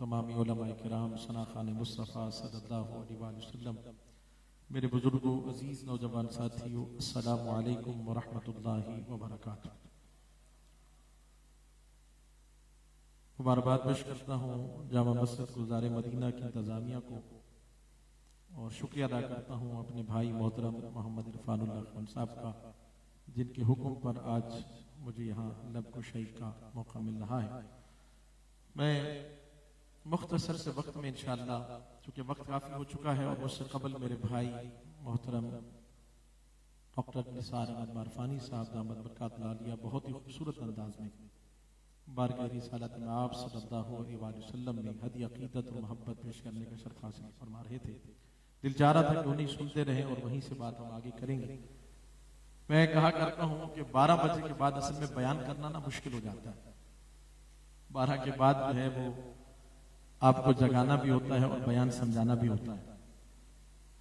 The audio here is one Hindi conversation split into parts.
तमामी उलमाए किराम, सनाखान मुस्तफ़ा सल्लल्लाहु अलैहि वसल्लम, मेरे बुजुर्गों, अजीज़ नौजवान साथियों, अस्सलामु अलैकुम व रहमतुल्लाहि व बरकातुहू। मुबारकबाद पेश करता हूँ जामा मस्जिद गुलज़ार मदीना की इंतज़ामिया को और शुक्रिया अदा करता हूँ अपने भाई मोहतरम मोहम्मद इरफानुल्लाह खान साहब का, जिनके हुक्म पर आज मुझे यहाँ लबकुशाई का मौका मिल रहा है। मैं मुख्तसर से वक्त में इंशाअल्लाह, चूँकि वक्त काफ़ी हो चुका है और मुझसे कबल मेरे भाई मोहतरम डॉक्टर निसार अहमद मारफानी साहब दामद बरकात लालिया बहुत ही खूबसूरत अंदाज में बारगाह रिसालत में आप सल्लल्लाहु अलैहि वसल्लम में हदी अकीदत और मोहब्बत पेश करने का शर्फ हासिल फरमा रहे थे। दिल चाह रहा था कि उन्हें सुनते रहें और वहीं से बात हम आगे करेंगे। मैं कहा करता हूँ कि 12 बजे के बाद असल में बयान करना ना मुश्किल हो जाता है। 12 के बाद जो है वो आपको जगाना भी होता है और बयान समझाना भी होता है,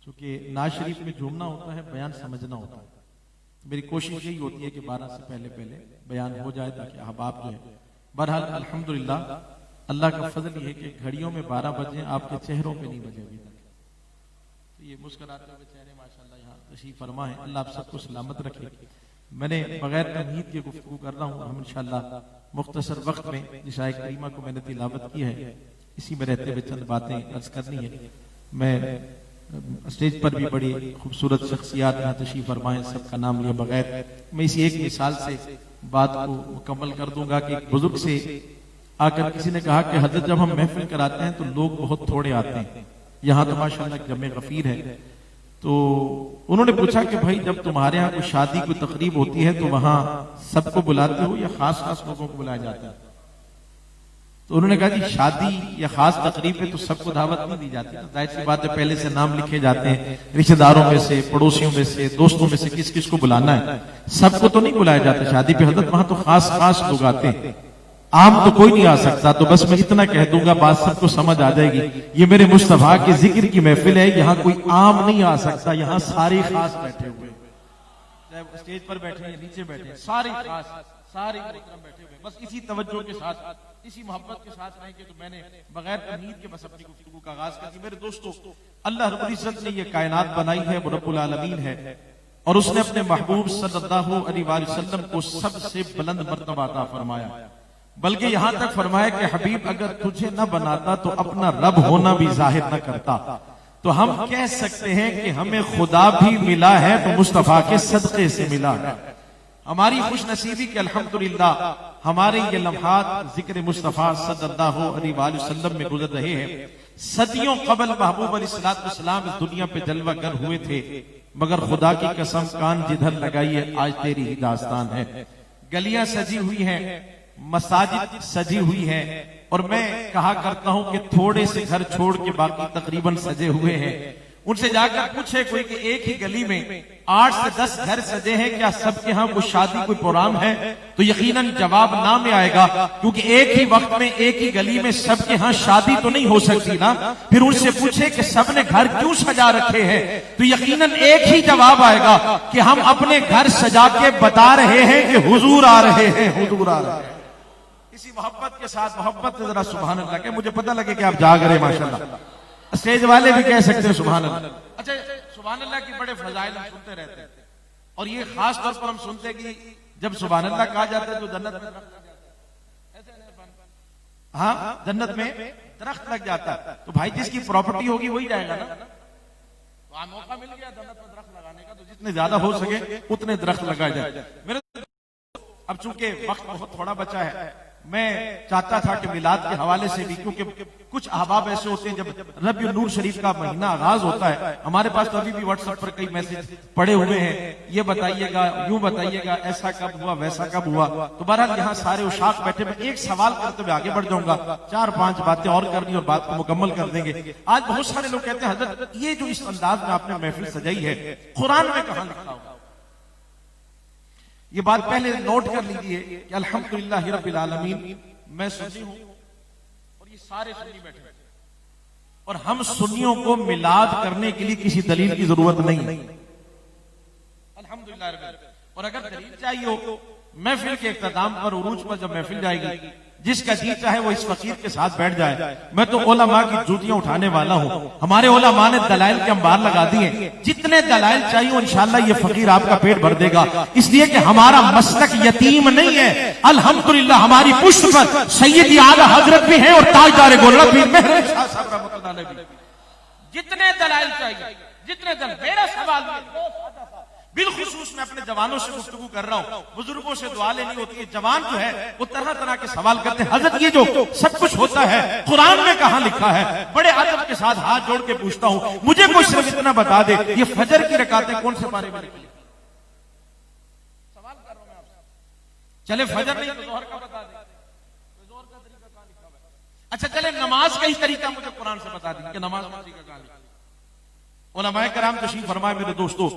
क्योंकि नाज शरीफ में झूमना होता है, बयान समझना होता है। मेरी कोशिश यही होती है कि 12 से पहले पहले बयान हो जाए ताकि अहबाब जो है। बहरहाल अल्हम्दुलिल्लाह, अल्लाह का फजल ये है कि घड़ियों में 12 बजे आपके चेहरों पे नहीं बजे अभी तक। तो ये मुस्कुराते हुए चेहरे माशाल्लाह यहाँ तशरीफ फरमा है। अल्लाह आप सबको सलामत रखे। मैंने बगैर तमहीद के गुफ्तगू कर रहा हूँ। हम इंशाअल्लाह मुख्तसर वक्त में जिस आयत करीमा को मैंने तिलावत की है, इसी में रहते हुए चंद बातें अर्ज करनी है। मैं स्टेज पर भी बड़ी खूबसूरत शख्सियात यहाँ तशरीफ फरमाए, सबका नाम लिए बगैर मैं इसी एक मिसाल से बात को मुकम्मल कर दूंगा कि एक बुजुर्ग से आकर किसी ने कहा कि हजरत जब हम महफिल कराते हैं तो लोग बहुत थोड़े आते हैं, यहाँ तो माशाल्लाह जमे गफीर है। तो उन्होंने पूछा कि भाई जब तुम्हारे यहाँ कोई शादी कोई तकरीब होती है तो वहां सबको बुलाते हो या खास खास लोगों को बुलाया जाता है? तो उन्होंने कहा जी शादी या खास तकरीब पे तो सबको दावत नहीं दी जाती। तो जाहिर सी बात है पहले से नाम लिखे जाते हैं, रिश्तेदारों में से, पड़ोसियों में से, दोस्तों में से किस किस को बुलाना है। सबको तो नहीं बुलाया जाता शादी पे हजरत, वहां तो खास खास लोग आते हैं, आम तो कोई नहीं आ सकता। तो बस मैं इतना कह दूंगा, बात सबको समझ आ जाएगी। ये मेरे मुस्तफा के जिक्र की महफिल है, यहाँ कोई आम नहीं आ सकता, यहाँ सारे खास बैठे हुए, चाहे स्टेज पर बैठे हैं नीचे बैठे, सारे खास, सारे मोहतरम बैठे हुए। बस इसी तवज्जो के साथ, इसी मोहब्बत के साथ रहेंगे। तो मैंने बगैर तमहीद के बस अपनी गुफ्तगू का आगाज कर दी। मेरे दोस्तों, अल्लाह रब्बुल इज्जत ने ये कायनात बनाई है, वो रब्बुल आलमीन है, और उसने अपने महबूब सल्लल्लाहु अलैहि वसल्लम को सबसे बुलंद मर्तबा अता फरमाया। बल्कि यहां तक फरमाया कि हबीब अगर तुझे न बनाता तो अपना रब होना भी जाहिर न करता। तो हम कह सकते हैं कि हमें खुदा भी मिला है तो मुस्तफा के सदके से मिला है। हमारी खुशनसीबी के अल्हम्दुलिल्लाह हमारे ये लम्हात जिक्र मुस्तफा सल्लल्लाहु अलैहि वसल्लम में गुजर रहे हैं। सदियों कबल महबूब अलैहिस्सलाम इस दुनिया पे जलवागर हुए थे, मगर खुदा की कसम कान जिधर लगाइए आज तेरी ही दास्तान है। गलियां सजी हुई हैं, मसाजिद सजी हुई है, और मैं कहा करता हूं कि थोड़े से घर छोड़ के बाकी तकरीबन सजे हुए हैं। उनसे जाकर पूछे कोई कि एक ही गली में 8 से 10 घर सजे हैं, क्या सबके यहाँ कोई शादी कोई प्रोग्राम है? तो यकीनन जवाब ना में आएगा, क्योंकि एक ही वक्त में एक ही गली में सबके यहाँ शादी तो नहीं हो सकती ना। फिर उनसे पूछे कि सबने घर क्यों सजा रखे हैं? तो यकीनन एक ही जवाब आएगा कि हम अपने घर सजा के बता रहे हैं कि हुजूर आ रहे हैं, हुजूर आ रहे हैं। इसी मोहब्बत के साथ, मोहब्बत से जरा सुभान अल्लाह के, मुझे पता लगे कि आप जाग रहे माशाल्लाह। स्टेज वाले भी कह सकते हैं सुभान अल्लाह। अच्छा, सुभान अल्लाह की बड़े फजाइल हम सुनते रहते हैं, और ये खास तौर पर हम सुनते हैं कि जब सुभान अल्लाह कहा जाता है तो जन्नत में, हाँ जन्नत में दरख्त लग जाता है। तो भाई जिसकी प्रॉपर्टी होगी वही जाएगा ना। तो मौका मिल गया जन्नत में दरख्त लगाने का, तो जितने ज्यादा हो सके उतने दरख्त लगाए जाए। मेरे अब चूंकि वक्त बहुत थोड़ा बचा है, मैं चाहता था कि मिलाद के हवाले से भी, क्योंकि कुछ अहबाब ऐसे होते हैं जब रबीउल नूर शरीफ का महीना आगाज होता है, हमारे पास तो अभी भी व्हाट्सएप पर कई मैसेज पड़े हुए हैं, ये बताइएगा, यूं बताइएगा, ऐसा कब हुआ, वैसा कब हुआ। तो बहरहाल यहाँ सारे उशाक बैठे, मैं एक सवाल करते हुए आगे बढ़ जाऊंगा, 4-5 बातें और करनी और बात को मुकम्मल कर देंगे। आज बहुत सारे लोग कहते हैं हजरत ये जो इस अंदाज में आपने महफिल सजाई है, कुरान में कहां लिखा होगा? ये बात पहले नोट कर लीजिए कि अल्हम्दुलिल्लाह रब्बिल आलमीन, मैं सुन्नी हूं और ये सारे सुन्नी बैठे हैं, और हम सुन्नियों को मिलाद करने के लिए किसी दलील की जरूरत नहीं है, अल्हम्दुलिल्लाह। और अगर दलील चाहिए हो, महफिल के इख्तिताम पर, उरूज पर जब महफिल जाएगी जिसका जी चाहे वो इस फकीर के साथ बैठ जाए। मैं तो उलमा की जूतियां उठाने वाला हूँ। हमारे उलमा ने दलाइल के अंबार लगा दिए, जितने दलाइल चाहिए इंशाअल्लाह ये फकीर आपका पेट भर देगा। इसलिए कि हमारा मस्तक यतीम नहीं है, अल्हम्दुलिल्लाह हमारी पुष्ट पर सैयदी आला हजरत भी है और ताजदार गोलड़ा भी। जितने दलाइल चाहिए, जितने दल, मेरा सवाल बिलखुसूस मैं अपने जवानों से गुफ्तगू कर रहा हूँ, बुजुर्गों से दुआ लेनी होती है। जवान जो है वो तरह तरह के सवाल करते हैं, हजरत ये जो सब कुछ होता है कुरान में कहाँ लिखा है? बड़े अदब के साथ हाथ जोड़ के पूछता हूँ, मुझे कोई सिर्फ इतना बता दे, ये फजर की रकातें कौन से पारे में लिखी? सवाल कर रहा हूं मैं आपसे। चले फजर नहीं तो जोहर का बता दे, जोहर का तरीका कहाँ लिखा हुआ है? अच्छा चले नमाज का ही तरीका मुझे कुरान से बता दी कि नमाज का तरीका कहाँ लिखा है? उलमाए कराम तशरीफ फरमाए मेरे दोस्तों,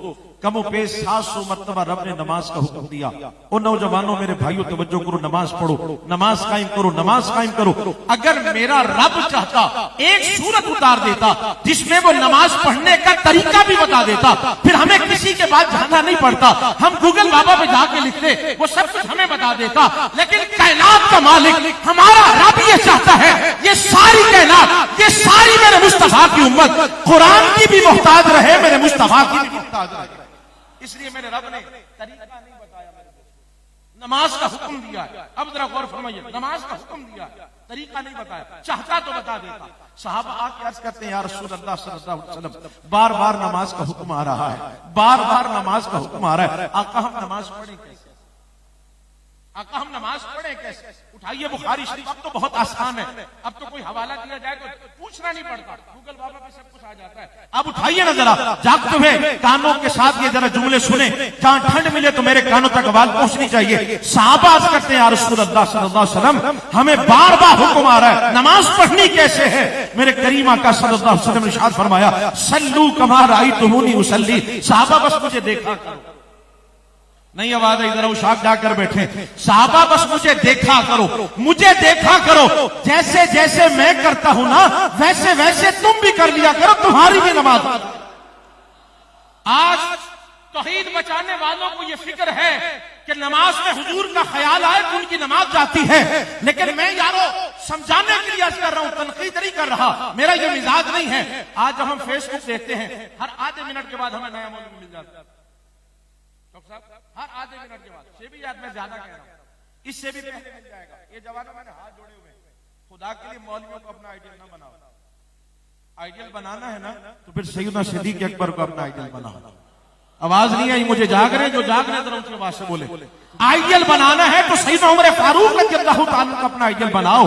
कमो पेश 700 मरतबा रब ने नमाज का हुक्म दिया। और नौजवानों मेरे भाइयों तवज्जो करो, नमाज पढ़ो, नमाज कायम करो, नमाज कायम करो। अगर मेरा रब चाहता एक सूरत उतार देता जिसमें वो नमाज पढ़ने का तरीका भी बता देता, फिर हमें किसी के बाद जाना नहीं पड़ता, हम गूगल बाबा पे जाके लिखते, वो सब कुछ हमें बता देता। लेकिन कायनात का मालिक हमारा रब ये चाहता है, ये सारी कायनात, ये सारी मेरे मुस्तफा की उम्मत कुरान की भी मोहताज रहे, मेरे मुस्तफा की भी मोहताज रहे। इसलिए मेरे रब ने तरीका नहीं बताया, मेरे दोस्तों नमाज का हुक्म दिया है। अब जरा गौर फरमाइए, नमाज का हुक्म दिया है, तरीका नहीं बताया। चाहता तो बता देता। साहबा आके अर्ज करते हैं, या रसूल अल्लाह सल्लल्लाहु अलैहि वसल्लम बार बार नमाज का हुक्म आ रहा है, बार बार नमाज का हुक्म आ रहा है, आका हम नमाज पढ़े कैसे? आका हम नमाज पढ़े कैसे? उठाइए बुखारी शरीफ, अब तो बहुत आसान है, अब तो कोई हवाला दिया जाए तो पूछना नहीं पड़ता, गूगल बाबा पे सब कुछ आ जाता है। अब उठाइए ना जरा, जागते हुए कानों के साथ ये जरा जुमले सुने, जहां ठंड मिले तो मेरे कानों तक आवाज पहुंचनी चाहिए। साहबा अर्ज करते हैं, या रसूल अल्लाह सल्लल्लाहु अलैहि वसल्लम हमें बार बार हुक्म आ रहा है, नमाज पढ़नी कैसे है? मेरे करीम आका सल्लल्लाहु अलैहि वसल्लम ने इरशाद फरमाया, सल्लू कमा राअयतुमूनी उसल्ली। साहबा बस मुझे देखा करो, नहीं आवाज इधर उशाक जाकर बैठे। साहबा बस मुझे देखा करो, मुझे देखा करो, जैसे जैसे मैं करता हूं ना वैसे वैसे तुम भी कर लिया करो, तुम्हारी भी नमाज। आज तौहीद बचाने वालों को यह फिक्र है कि नमाज में हुजूर का ख्याल आए तो उनकी नमाज जाती है। लेकिन मैं यारो समझाने के लिए अर्ज कर रहा हूं, तनकीद नहीं कर रहा, मेरा ये मिजाज नहीं है। आज जब हम फेसबुक देखते हैं, हर आधे मिनट के बाद हमें नया मौलवी मिल जाता है, हर आधे मिनट के बाद। से भी याद मैं ज्यादा कह रहा हूं, इससे भी पहले मिल जाएगा। ये जवानों मैंने हाथ जोड़े हुए, खुदा के लिए मौलवियों को अपना आइडियल ना बनाओ। आइडियल बनाना है ना तो फिर सैयदना सिद्दीक अकबर को अपना आइडियल बनाओ। आवाज नहीं आई, मुझे जाग रहे, जो जाग रहे जरा उनकी आवाज से बोले। आइडियल बनाना है तो सैयदना उमर फारूक रज़ियल्लाहु ताला का अपना आइडियल बनाओ।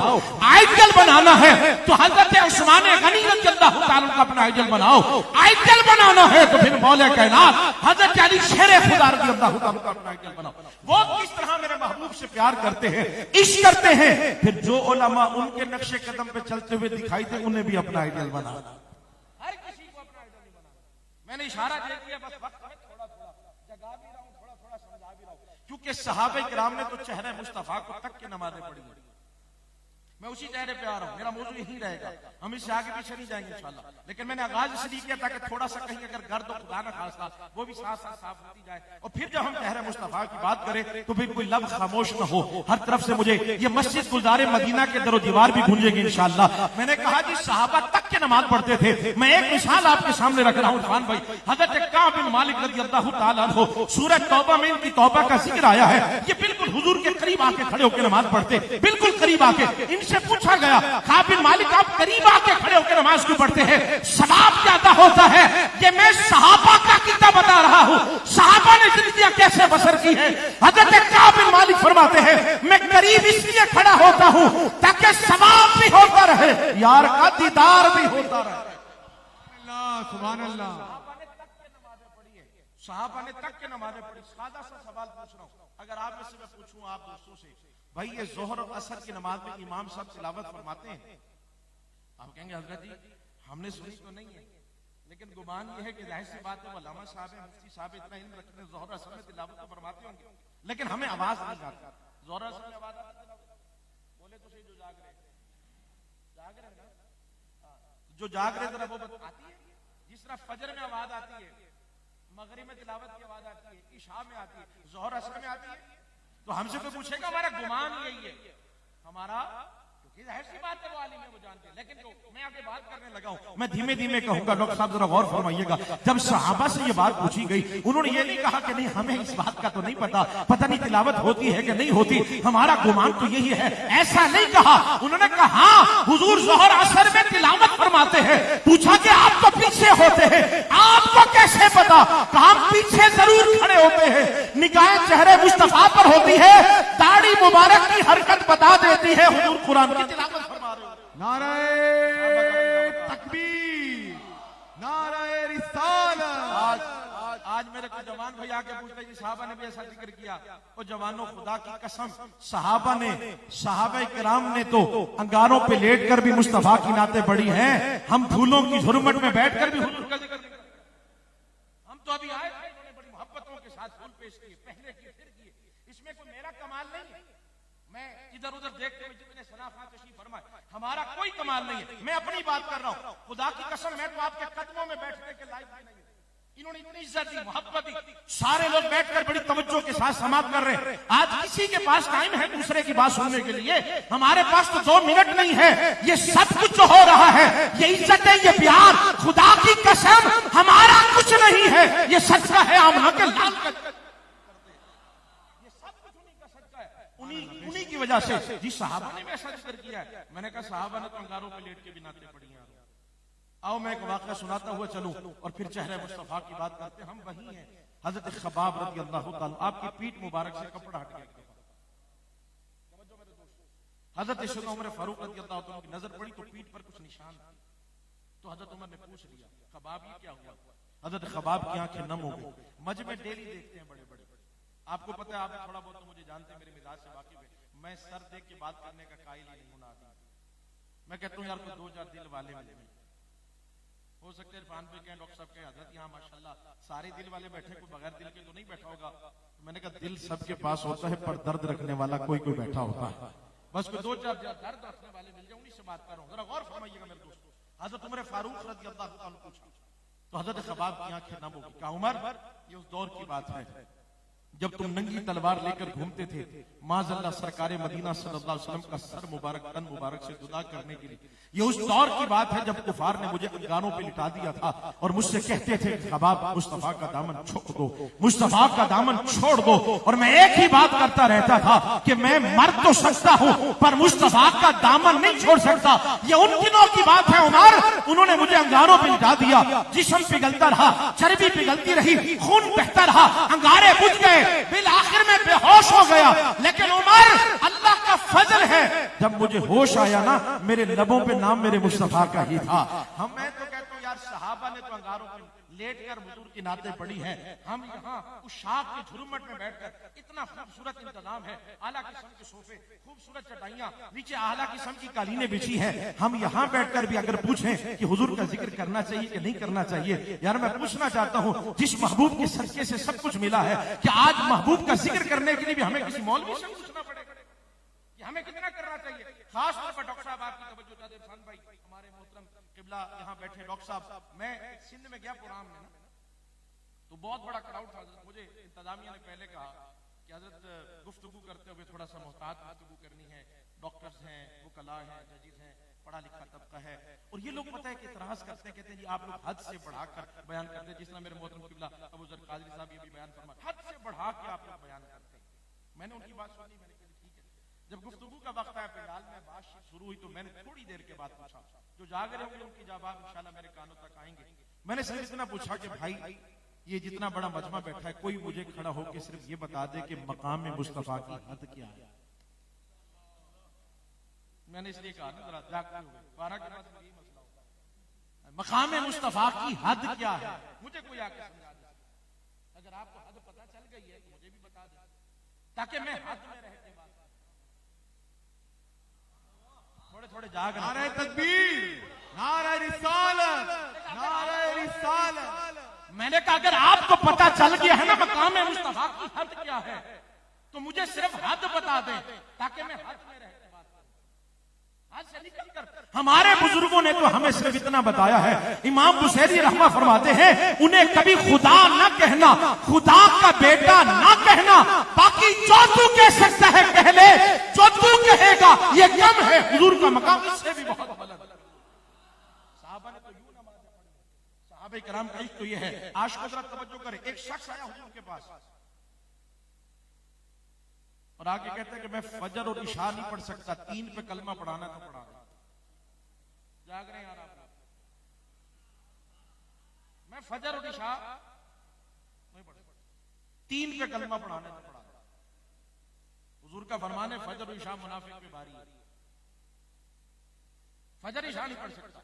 आइडियल बनाना है तो हजरत उस्मान गनी रज़ियल्लाहु ताला का अपना आइडियल बनाओ। आइडियल बनाना है तो फिर मौला कायनात हजरत अली शेर खुदा रज़ियल्लाहु ताला का अपना आइडियल बनाओ। वो किस तरह मेरे महबूब से प्यार करते हैं, इश्क करते हैं, फिर जो उलमा उनके नक्शे कदम पे चलते हुए दिखाई दे उन्हें भी अपना आइडियल बनाना। हर किसी को अपना आइडियल बनाना। मैंने इशारा दे दिया, बस वक्त में थोड़ा थोड़ा जगा भी रहा हूं, थोड़ा थोड़ा समझा भी रहा हूं, क्योंकि सहाबे किराम ने तो चेहरे मुस्तफा को तक के नमाजें पढ़ी। मैं उसी चेहरे पे आ रहा हूं, मेरा मौजू यही रहेगा, हम इससे आगे पीछे नहीं जाएंगे इंशाल्लाह। लेकिन मैंने आगाज इसलिए किया ताकि थोड़ा सा कहीं अगर गर्द और खुदा न खासा वो भी साथ साथ साफ होती जाए। और फिर जब हम चेहरे मुस्तफा की बात करें तो फिर कोई लफ्ज खामोश न हो। हर तरफ से मुझे ये मस्जिद गुलजारे मदीना के दरो दीवार भी गूंजेगी इंशाल्लाह। मैंने कहा जी सहाबा तक के नमाज पढ़ते थे। मैं एक मिसाल आपके सामने रख रहा हूं खान भाई, हजरत काब बिन मालिक रज़ियल्लाहु ताला अन्हु, सूरह तौबा में इनकी तौबा का जिक्र आया है। ये बिल्कुल हुजूर के करीब आके खड़े होकर नमाज पढ़ते, बिल्कुल करीब आके। इनसे पूछा गया, काब बिन मालिक आप करीब आके खड़े होकर नमाज क्यों पढ़ते हैं? सवाब ज्यादा होता है। ये मैं सहाबा का किस्सा बता रहा हूं, सहाबा ने जिंदगी कैसे बसर की है। हजरत काब बिन मालिक फरमाते हैं, मैं करीब इसलिए खड़ा होता हूं ताकि सवाब भी होता रहे, यार का दीदार भी होता रहे। अल्लाह सुभान अल्लाह। सहाबा ने तक के नमाजें पढ़ी। सादा सा सवाल पूछ रहा हूं, अगर आप में से मैं पूछूं आप दोस्तों से, भाई ये जोहर और असर की नमाज में इमाम साहब तिलावत फरमाते हैं, आप कहेंगे हजरत जी हमने सुनी तो नहीं है, लेकिन गुमान ये है कि जाहिर सी बात है उलमा साहब है, मुफ्ती साहब इतना इल्म रखते हैं, जोहर असर में तिलावत तो फरमाते होंगे, लेकिन हमें आवाज नहीं आती। जोहर असर में आवाज आती है? बोले तो सही, जो जाग रहे ना, जो जाग रहे जरा वो आती है। जिस तरह फजर में आवाज आती है, मगरिब में तिलावत की आवाज आती है, इशा में आती है, जोहर असर में आती है। तो हमसे कोई पूछेगा, हमारा गुमान यही है, हमारा जाहिर सी बात है वो आलिम है, वो जानते हैं। लेकिन जो मैं आगे बात करने लगा हूं, मैं धीमे धीमे कहूंगा। डॉक्टर साहब जरा गौर फरमाइएगा, जब सहाबा से ये बात पूछी गई, उन्होंने ये नहीं कहा कि नहीं हमें इस बात का तो नहीं पता नहीं तिलावत होती है कि नहीं होती, हमारा गुमान तो यही है, ऐसा नहीं कहा। उन्होंने कहा हुजूर ज़ोहर असर में तिलावत फरमाते हैं। पूछा कि आप तो पीछे होते हैं, आपको कैसे पता? कहा पीछे जरूर खड़े होते हैं, निगाहें चेहरे मुस्तफा पर होती है, दाढ़ी मुबारक की हरकत बता देती है हुजूर कुरान की तिलावत फरमा रहे हो। नाराए तकबीर, नाराए रिसालत। आज मेरे को जवान भैया के पूछते जी साहबा ने भी ऐसा जिक्र किया। वो जवानों खुदा की कसम, साहबा ने, साहबा किराम ने तो अंगारों पे लेटकर भी मुस्तफा की नाते बड़ी हैं। हम फूलों की झुरमट में बैठकर भी हुजूर का जिक्र नहीं करते। हम तो अभी आए थे, इन्होंने बड़ी मोहब्बतों के साथ फूल पेश किए, पहले किए फिर किए। इसमें कोई मेरा कमाल नहीं है। मैं इधर उधर देखते हुए जितने सनाफा तशरीफ फरमाए, हमारा कोई कमाल नहीं है। मैं अपनी बात कर रहा हूं, खुदा की कसम मैं तो आपके कदमों में बैठने के लायक भी नहीं हूं। इन्होंने इतनी इज्जत दी, मोहब्बत दी, सारे लोग बैठकर बड़ी तवज्जो के साथ समाप्त कर रहे हैं। आज किसी के पास टाइम है दूसरे की बात सुनने के लिए? हमारे पास तो 2 मिनट नहीं है। ये सब कुछ जो हो रहा है, ये इज्जत है, ये प्यार, खुदा की कसम हमारा कुछ नहीं है, ये सच्चा है आमना के लाल का, ये सब कुछ उन्हीं का सच्चा है, उन्हीं की वजह से। जी साहबा ने भी ऐसा जिक्र किया है। मैंने कहा साहबा ने तो अंगारों पे लेट के भी नाते पड़ी हैं। आओ मैं एक वाक़या सुनाता हुआ चलूं और फिर चेहरे मुस्तफा की बात करते हैं। हम वही हैं, हजरत खबाब रज़ी अल्लाह ताला, आपकी पीठ मुबारक से कपड़ा हट गया। हजरत सैयदना उमर फारूक रज़ी अल्लाह ताला की नजर पड़ी तो पीठ पर कुछ निशान थे। तो हजरत उमर ने पूछ लिया, खबाब ये क्या हुआ? हजरत खबाब की आंखें नम हो गई। मजमे डेली देखते हैं बड़े बड़े, आपको पता है, आप थोड़ा बहुत तो मुझे जानते हैं, मेरे मिजाज से वाकिफ है। मैं सर देख के बात करने का कायल ही नहीं हूं ना। मैं कहता हूं यार कोई 2-4 दिल वाले मिले, हो सकते इरफान भाई कहें डॉक्टर साहब कहें हजरत यहाँ माशाल्लाह सारे दिल वाले बैठे, कोई बगैर दिल के तो नहीं बैठा होगा। तो मैंने कहा दिल सबके पास होता है, पर दर्द रखने वाला कोई कोई बैठा होता है। बस कोई 2-4 दर्द रखने वाले मिल जाए, उन्हीं से बात कर रहा हूँ। जरा गौर फरमाइएगा मेरे दोस्तों। हजरत उमर फारूक रज़ी अल्लाह ताला ने पूछा तो हजरत खबाब की आंखें नम हो गई। कहा उमर, ये उस दौर की बात है जब तुम नंगी तलवार लेकर घूमते थे, माज़अल्लाह सरकार मदीना सल्लल्लाहु अलैहि वसल्लम का सर मुबारक, तन मुबारक से जुदा करने के लिए। ये उस दौर की बात है जब कुफार ने मुझे अंगारों पे लिटा दिया था और मुझसे कहते थे खबाब मुस्तफा का दामन छोड़ दो, मुस्तफा का दामन छोड़ दो। और मैं एक ही बात करता रहता था कि मैं मर तो सकता हूं पर मुस्तफा का दामन नहीं छोड़ सकता। ये उन दिनों की बात है उमर, उन्होंने मुझे अंगारों पे लिटा दिया, जिस्म पिघलता रहा, चर्बी पिघलती रही, खून बहता रहा, अंगारे बुझ गए, बिल आखिर में बेहोश हो गया। लेकिन उमर, अल्लाह का फजल है, जब मुझे होश आया ना, मेरे लबों पे नाम मेरे मुस्तफा का ही था। मैं तो कहता हूँ यार सहाबा ने तो अंगारों पे लेटकर हुजूर की नाते पड़ी है, हम यहाँ उस शाख के झुरमट में बैठकर, इतना खूबसूरत इंतजाम है, आला किस्म के सोफे, खूबसूरत चटाइयां, नीचे आला किस्म की कालीनें बिछी है। हम यहाँ बैठकर भी अगर पूछें कि हुजूर का जिक्र करना चाहिए कि नहीं करना चाहिए, यार मैं पूछना चाहता हूँ, जिस महबूब के सदके से सब कुछ मिला है, कि आज महबूब का जिक्र करने के लिए भी हमें किसी मौलवी से पूछना पड़ेगा कि हमें कितना करना चाहिए? खास तौर पर डॉक्टर साहब आपकी तवज्जो चाहते हैं, भाई हमारे मोहतरम किबला यहाँ बैठे डॉक्टर साहब। मैं सिंध में गया पुराम में ना, तो बहुत बड़ा क्राउड था। मुझे इंतजामिया ने पहले कहा कि हजरत गुफ्तगू करते हुए थोड़ा सा मोहतात गुफ्तगू करनी है, डॉक्टर्स हैं, वकला हैं, जजीज हैं, पढ़ा लिखा तबका है। और ये लोग पता है कि इतराज करते हैं, कहते हैं जी आप लोग हद से बढ़ाकर बयान करते हैं। जिस तरह मेरे मोहतरम किबला अबू ज़र कादरी साहब ये भी बयान फरमाते, हद से बढ़ा के आप लोग बयान करते हैं। मैंने उनकी बात सुनी, मैंने कहा ठीक है। जब गुफ्तगू का वक्त आया, पंडाल में बातचीत शुरू हुई, तो मैंने थोड़ी देर के बाद पूछा, जो जाग रहे होंगे उनकी जवाब इंशाल्लाह मेरे कानों तक आएंगे। मैंने सिर्फ इतना पूछा कि भाई ये जितना बड़ा मजमा बैठा है, कोई मुझे खड़ा होकर सिर्फ ये बता दे कि मकाम में मुस्तफा की हद क्या है। मैंने इसलिए कहा ना जरा जागते हुए, 12 के बाद यही मसला होता है, मकाम में मुस्तफा की हद क्या है, मुझे कोई आके समझा दे। अगर आपको हद पता चल गई है तो मुझे भी बता दे, ताकि मैं हद में रह के बात थोड़े जाग। नारे तकबीर, नारे रिसालत, नारे रिसालत। मैंने कहा अगर आपको पता चल गया है ना मकाम मुस्तफा की हद क्या है, तो मुझे सिर्फ हद बता दें ताकि मैं हद में रह के बात करूं। आज से निकल कर हमारे बुजुर्गों ने तो हमें सिर्फ इतना बताया है। इमाम बुसैरी रहमा फरमाते हैं उन्हें कभी खुदा ना कहना, खुदा का बेटा ना कहना, बाकी जो तू कह सकता है कह ले, जो तू कहेगा ये कम है, हुजूर का मकाम इससे भी बहुत बुलंद। साहबा ने तो यूं नमाज़ पढ़ी, सहाबे किराम का इश्क तो ये है। आज को जरा तवज्जो करें, एक शख्स आया हुजूर के पास और आगे कहते हैं कि मैं फजर और इशा नहीं पढ़ सकता, 3 पे कलमा पढ़ाना तो पढ़ा दे। जाग रहे हैं यार आप? मैं फजर और इशा नहीं पढ़ सकता, 3 पे कलमा पढ़ाना तो पढ़ा दे। हुजूर का फरमान है फजर और इशा मुनाफिक पे भारी है, फजर इशा नहीं पढ़ सकता।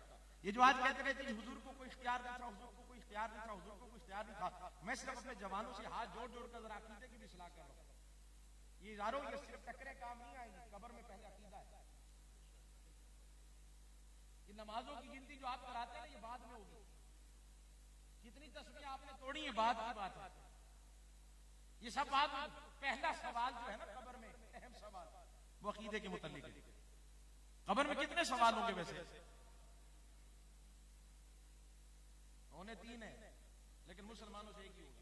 ये जो आज कहते रहते हैं हुजूर को कोई इख्तियार नहीं था, हुजूर को कोई इख्तियार नहीं था, हुजूर को कोई इख्तियार नहीं था, मैं सिर्फ अपने जवानों से हाथ जोड़ जोड़ कर जरा अकीदे की भी इस्लाह कर रहा हूं। ये यारों ये सिर्फ टकरे काम नहीं आएंगे, कब्र में पहले अकीदा है। ये नमाजों की गिनती जो आप कराते हैं ना ये बाद में होगी, कितनी तस्बीह आपने तोड़ी है बाद की बात है, ये सब बात। पहला सवाल जो है ना कब्र में अहम सवाल वो अकीदे के मुताल्लिक है। कब्र में कितने सवाल होंगे वैसे? होने 3 है, लेकिन मुसलमानों से एक ही होगा।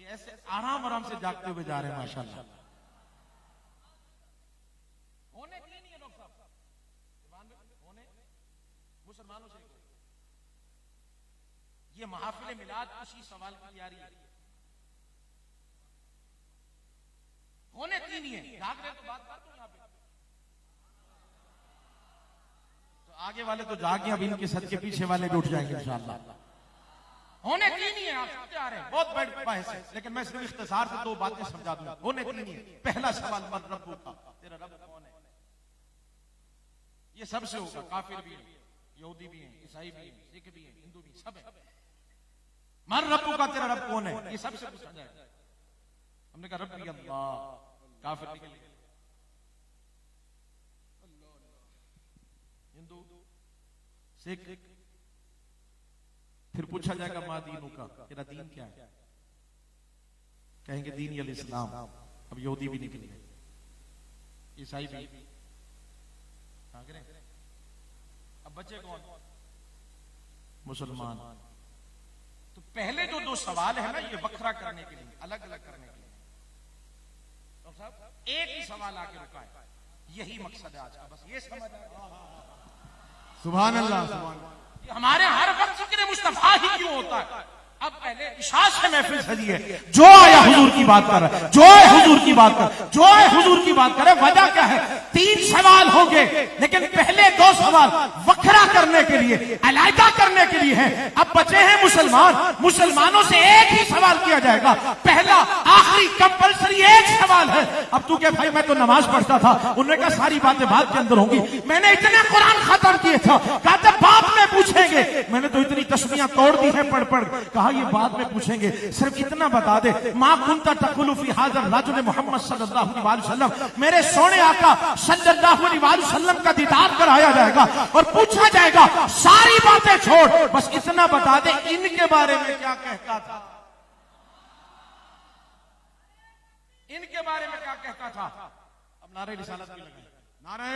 ऐसे आराम आराम से जागते हुए जा रहे हैं माशाल्लाह। होने 3 ही है लोग साहब, होने मुसलमानों से ये महफिल मिलाद उसी सवाल की तैयारी है। होने 3 ही है, जाग रहे तो बात कर दो यहाँ पे, तो आगे वाले तो जागे, अब इनके सद के पीछे वाले भी उठ जाएंगे इंशाअल्लाह। होने 3 ही है, आप सुनते आ रहे हैं, बहुत बड़ी बहस है, लेकिन मैं सिर्फ इख्तिसार से 2 बातें समझा दूंगा। होने 3 ही है। पहला सवाल मन रब्बु का, तेरा रब कौन है? ये सबसे होगा, काफिर भी हैं, यहूदी भी हैं, ईसाई भी हैं, सिख भी हैं, हिंदू भी, सब है। मन रब्बु का, तेरा रब कौन है? ये सबसे पूछा जाएगा। हमने कहा रब्बी अल्लाह, काफिर निकल गए। हिंदू, सिख, फिर पूछा जाएगा माँ दीनों का, तेरा दीन क्या है? कहेंगे दीन अल इस्लाम। अब यहूदी भी निकल गए, ईसाई भी। अब बचे कौन? मुसलमान। तो पहले जो 2 सवाल है ना ये बखरा करने के लिए, अलग अलग करने के लिए, तो साहब एक ही सवाल आके रुका है। यही मकसद है आज का, बस ये समझ सुभान अल्लाह, सुभान अल्लाह। हमारे हर वक्त जिक्र मुस्तफा ही क्यों होता है? अब पहले इशा से महफिल सजी है, जो आया हुजूर की बात कर रहा है, जो है हुजूर की बात कर, जो है हुजूर की बात करे। वजह क्या है? 3 सवाल होंगे, लेकिन पहले 2 सवाल वखरा करने के लिए, अलहदा करने के लिए है। अब बचे हैं मुसलमान, मुसलमानों से एक ही सवाल किया जाएगा, पहला आखिरी कंपलसरी एक सवाल है। अब तू क्या भाई मैं तो नमाज पढ़ता था, उन्होंने कहा सारी बातें बाद के अंदर होंगी, मैंने इतने कुरान खत्म किए था, कहा था बाद में पूछेंगे, मैंने तो इतनी तस्बीहां तोड़ दी है पढ़ पढ़, कहा ये बाद में पूछेंगे, सिर्फ इतना बता दे मा कुंता तकुलु फी हाज़र रजुल मोहम्मद सल्लल्लाहु अलैहि वसल्लम, मेरे सोने आका सल्लल्लाहु अलैहि वसल्लम का दीदार कराया जाएगा और पूछा जाएगा सारी बातें छोड़, बस इतना बता दे इनके बारे में क्या कहता था, इनके बारे में क्या कहता था। अब नारे रिसालत भी लगाए, नारे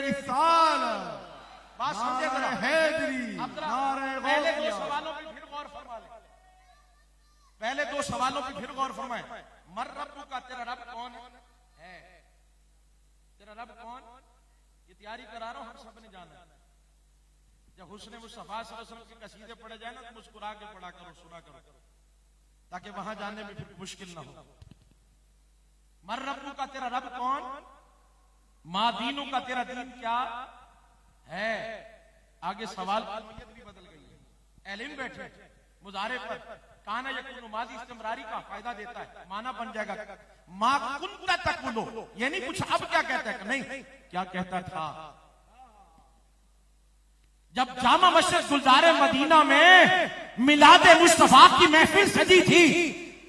रिसालत, बात समझे जरा, हैदरी, अब जरा नारे पहले 2 गौसिया। सवालों पे फिर गौर फरमा ले, पहले 2 सवालों पे फिर गौर फरमाए। मर रब्बु का, तेरा रब कौन है? तेरा रब कौन? ये तैयारी करा रहा हूं, हम सब ने जाना। जब हुस्न मुस्तफा सल्लल्लाहु अलैहि वसल्लम के कसीदे पढ़े जाए ना तो मुस्कुरा के पढ़ा करो, सुना करो, ताकि वहां जाने में फिर मुश्किल ना हो। मर रब्बु का, तेरा रब कौन? माँ दीनों का, तेरा दीन क्या है? आगे सवाल की भी बदल गई है। एलिम बैठे मुजारे पर काना यकुनु माजी इस्तिमरारी का फायदा देता है, माना बन जाएगा मा कुंता तकुलो, ये नहीं पूछा अब क्या कहता है, नहीं क्या कहता था। जब जामा मस्जिद गुलजारे मदीना में मिलादे मुस्तफा की महफिल सजी थी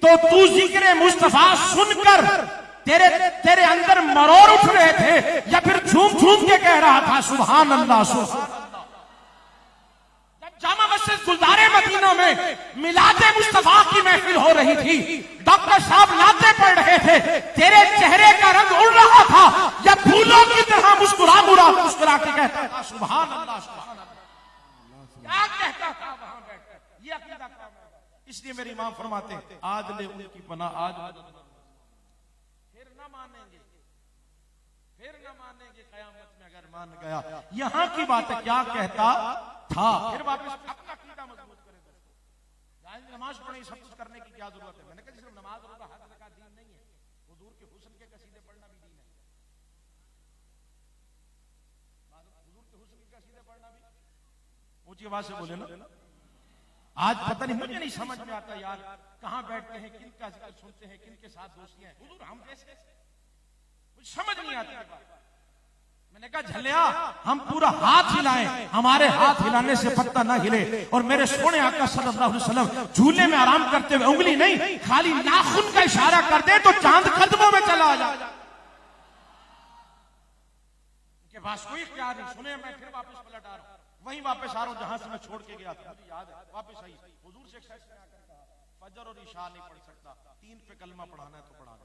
तो तू जिक्र मुस्तफा सुनकर तेरे अंदर मरोड़ उठ रहे थे या फिर झूम झूम के कह रहा था सुभान अल्लाह सुभान अल्लाह। जब जामा मस्जिद गुलजारे मदीना में मिलादे मुस्तफा की महफिल हो रही थी, डॉक्टर साहब नाते पढ़ रहे थे, तेरे चेहरे का रंग उड़ रहा था या फूलों की तरह मुस्कुरा के कहता था सुभान अल्लाह सुभान अल्लाह। क्या कहता था वहां बैठकर, ये अकीदा काम है। इसलिए मेरे इमाम फरमाते हैं आज ले उनकी पनाह आज फिर न मानेंगे, फिर न मानेंगे कयामत में अगर मान गया। यहाँ की बात है क्या कहता था, फिर वापस अपना अकीदा मजबूत करें दोस्तों। नमाज पढ़े सब कुछ करने की क्या जरूरत है। मैंने कहा सिर्फ नमाज रोजा हज ज़कात दीन नहीं है, हुजूर के हुस्न के कसीदे पढ़ना भी दीन है। हुजूर के हुस्न के कसीदे पढ़ना भी ऊंची आवाज से बोले ना। आज पता नहीं, मुझे नहीं समझ में आता यार, कहां बैठते हैं, किन का जिक्र सुनते हैं, किन के साथ दोस्तियां हैं। हुजूर हम जैसे मुझे समझ नहीं आती बात। मैंने कहा झल्लिया हम पूरा हाथ हिलाएं, हमारे हाथ हिलाने से पत्ता ना हिले, और मेरे सोने आका सल्लल्लाहु अलैहि वसल्लम झूले में आराम करते हुए उंगली नहीं खाली नाखून का इशारा कर दे तो चांद कदमों में चला आ जाए। उनके पास कोई इख्तियार नहीं। सुने मैं फिर वापस पलट आ रहा हूं, वहीं वापस आ रहा हूं जहां से मैं छोड़ के गया था। मुझे याद है वापस आई, हुजूर से फजर और इशा नहीं पढ़ सकता, 3 पे कलमा पढ़ाना है तो पढ़ा दे।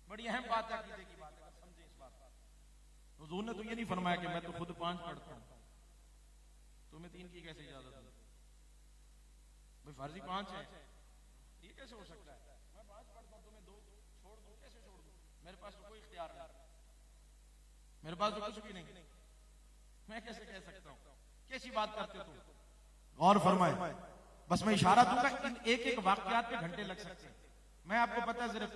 बड़ी अहम बात है, अकीदे की बात है, समझे इस बात। हुजूर ने तो ये नहीं फरमाया कि मैं तो खुद 5 पढ़ता हूं, तुम्हें 3 की कैसे इजाजत है? भाई फर्जी 5 है, ये कैसे हो सकता है? मैं 5 पढ़ता हूं, तुम्हें 2 छोड़ दूं, कैसे छोड़ दूं? मेरे पास तो कोई इख्तियार नहीं, मेरे पास तो कुछ भी नहीं, मैं कैसे कह सकता हूं? कैसी बात करते तुम? और फरमाए, बस मैं इशारा दूंगा, इन एक एक वाकयात पे घंटे लग सकते हैं। मैं आपको पता है सिर्फ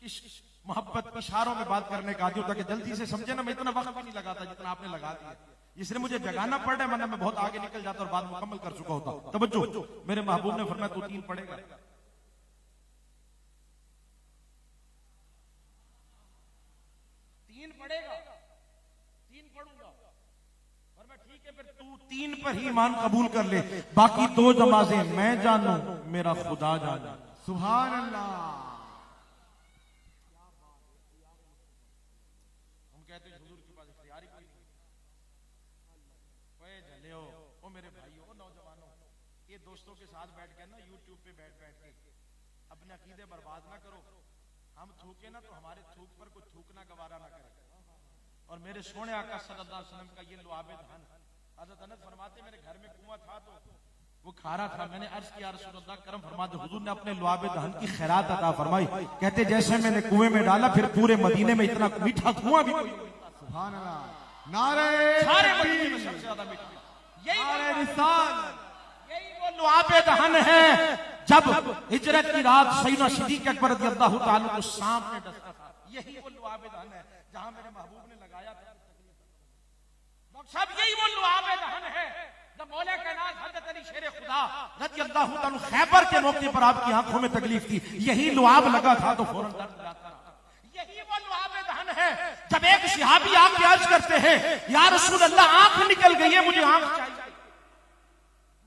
इश्क मोहब्बत इशारों में बात करने का आदि होता कि जल्दी से समझे ना। मैं इतना वक्त भी नहीं लगाता जितना आपने लगा दिया, इसलिए मुझे जगाना पड़ रहा है, वरना मैं बहुत आगे निकल जाता और बात मुकम्मल कर चुका होता। तवज्जो, मेरे महबूब ने फरमाया तू 3 पढ़ेगा। 3 पढ़ेगा, 3 पढ़ूंगा, और मैं ठीक है फिर तू 3 पर ही ईमान कबूल कर ले, बाकी 2 नमाजें मैं जानू मेरा खुदा जाने। सुभान अल्लाह। हम कहते हैं हुजूर के पास इख्तियार ही कोई नहीं। ओए झल्लियो, ओ मेरे भाइयों, ओ नौजवानों, ये दोस्तों के साथ बैठ के ना यूट्यूब पे बैठ के अपने अकीदे बर्बाद ना करो। हम थूके ना तो हमारे थूक पर कोई थूकना गवारा ना करे। और मेरे सोने आका सल्लल्लाहु अलैहि वसल्लम का ये लुआबे धन, हज़रत अनस फरमाते मेरे घर में कुआं था तो वो खारा था, मैंने अर्ज किया रसूलुल्लाह करम फरमा दो। हुजूर ने अपने लुआबे दहन की खैरात अता फरमाई, कहते जैसे मैंने कुएं में डाला फिर पूरे मदीने में इतना मीठा कुआं भी कोई। सुभान अल्लाह। नारे सारे मदीने में सबसे ज्यादा मीठा, नारे रिसालत। यही वो लुआबे दहन है जब हिजरत की रात सैयदना सिद्दीक अकबर रज़ियल्लाहु ताला को सांप ने डसा था। यही वो लुआबे दहन है जहां मेरे महबूब ने लगाया था। डॉक्टर साहब यही वो लुआबे दहन है जब मौला कायनात हज़रत अली शेर खुदा रज़ियल्लाहु ताला खैबर के मौके पर आपकी आंखों में तकलीफ थी, यही लुआब लगा था तो फौरन दर्द जाता रहा। यही वो लुआबे दहन है जब एक सहाबी आके अर्ज करते हैं या रसूल अल्लाह आंख निकल गई है, मुझे आंख चाहिए,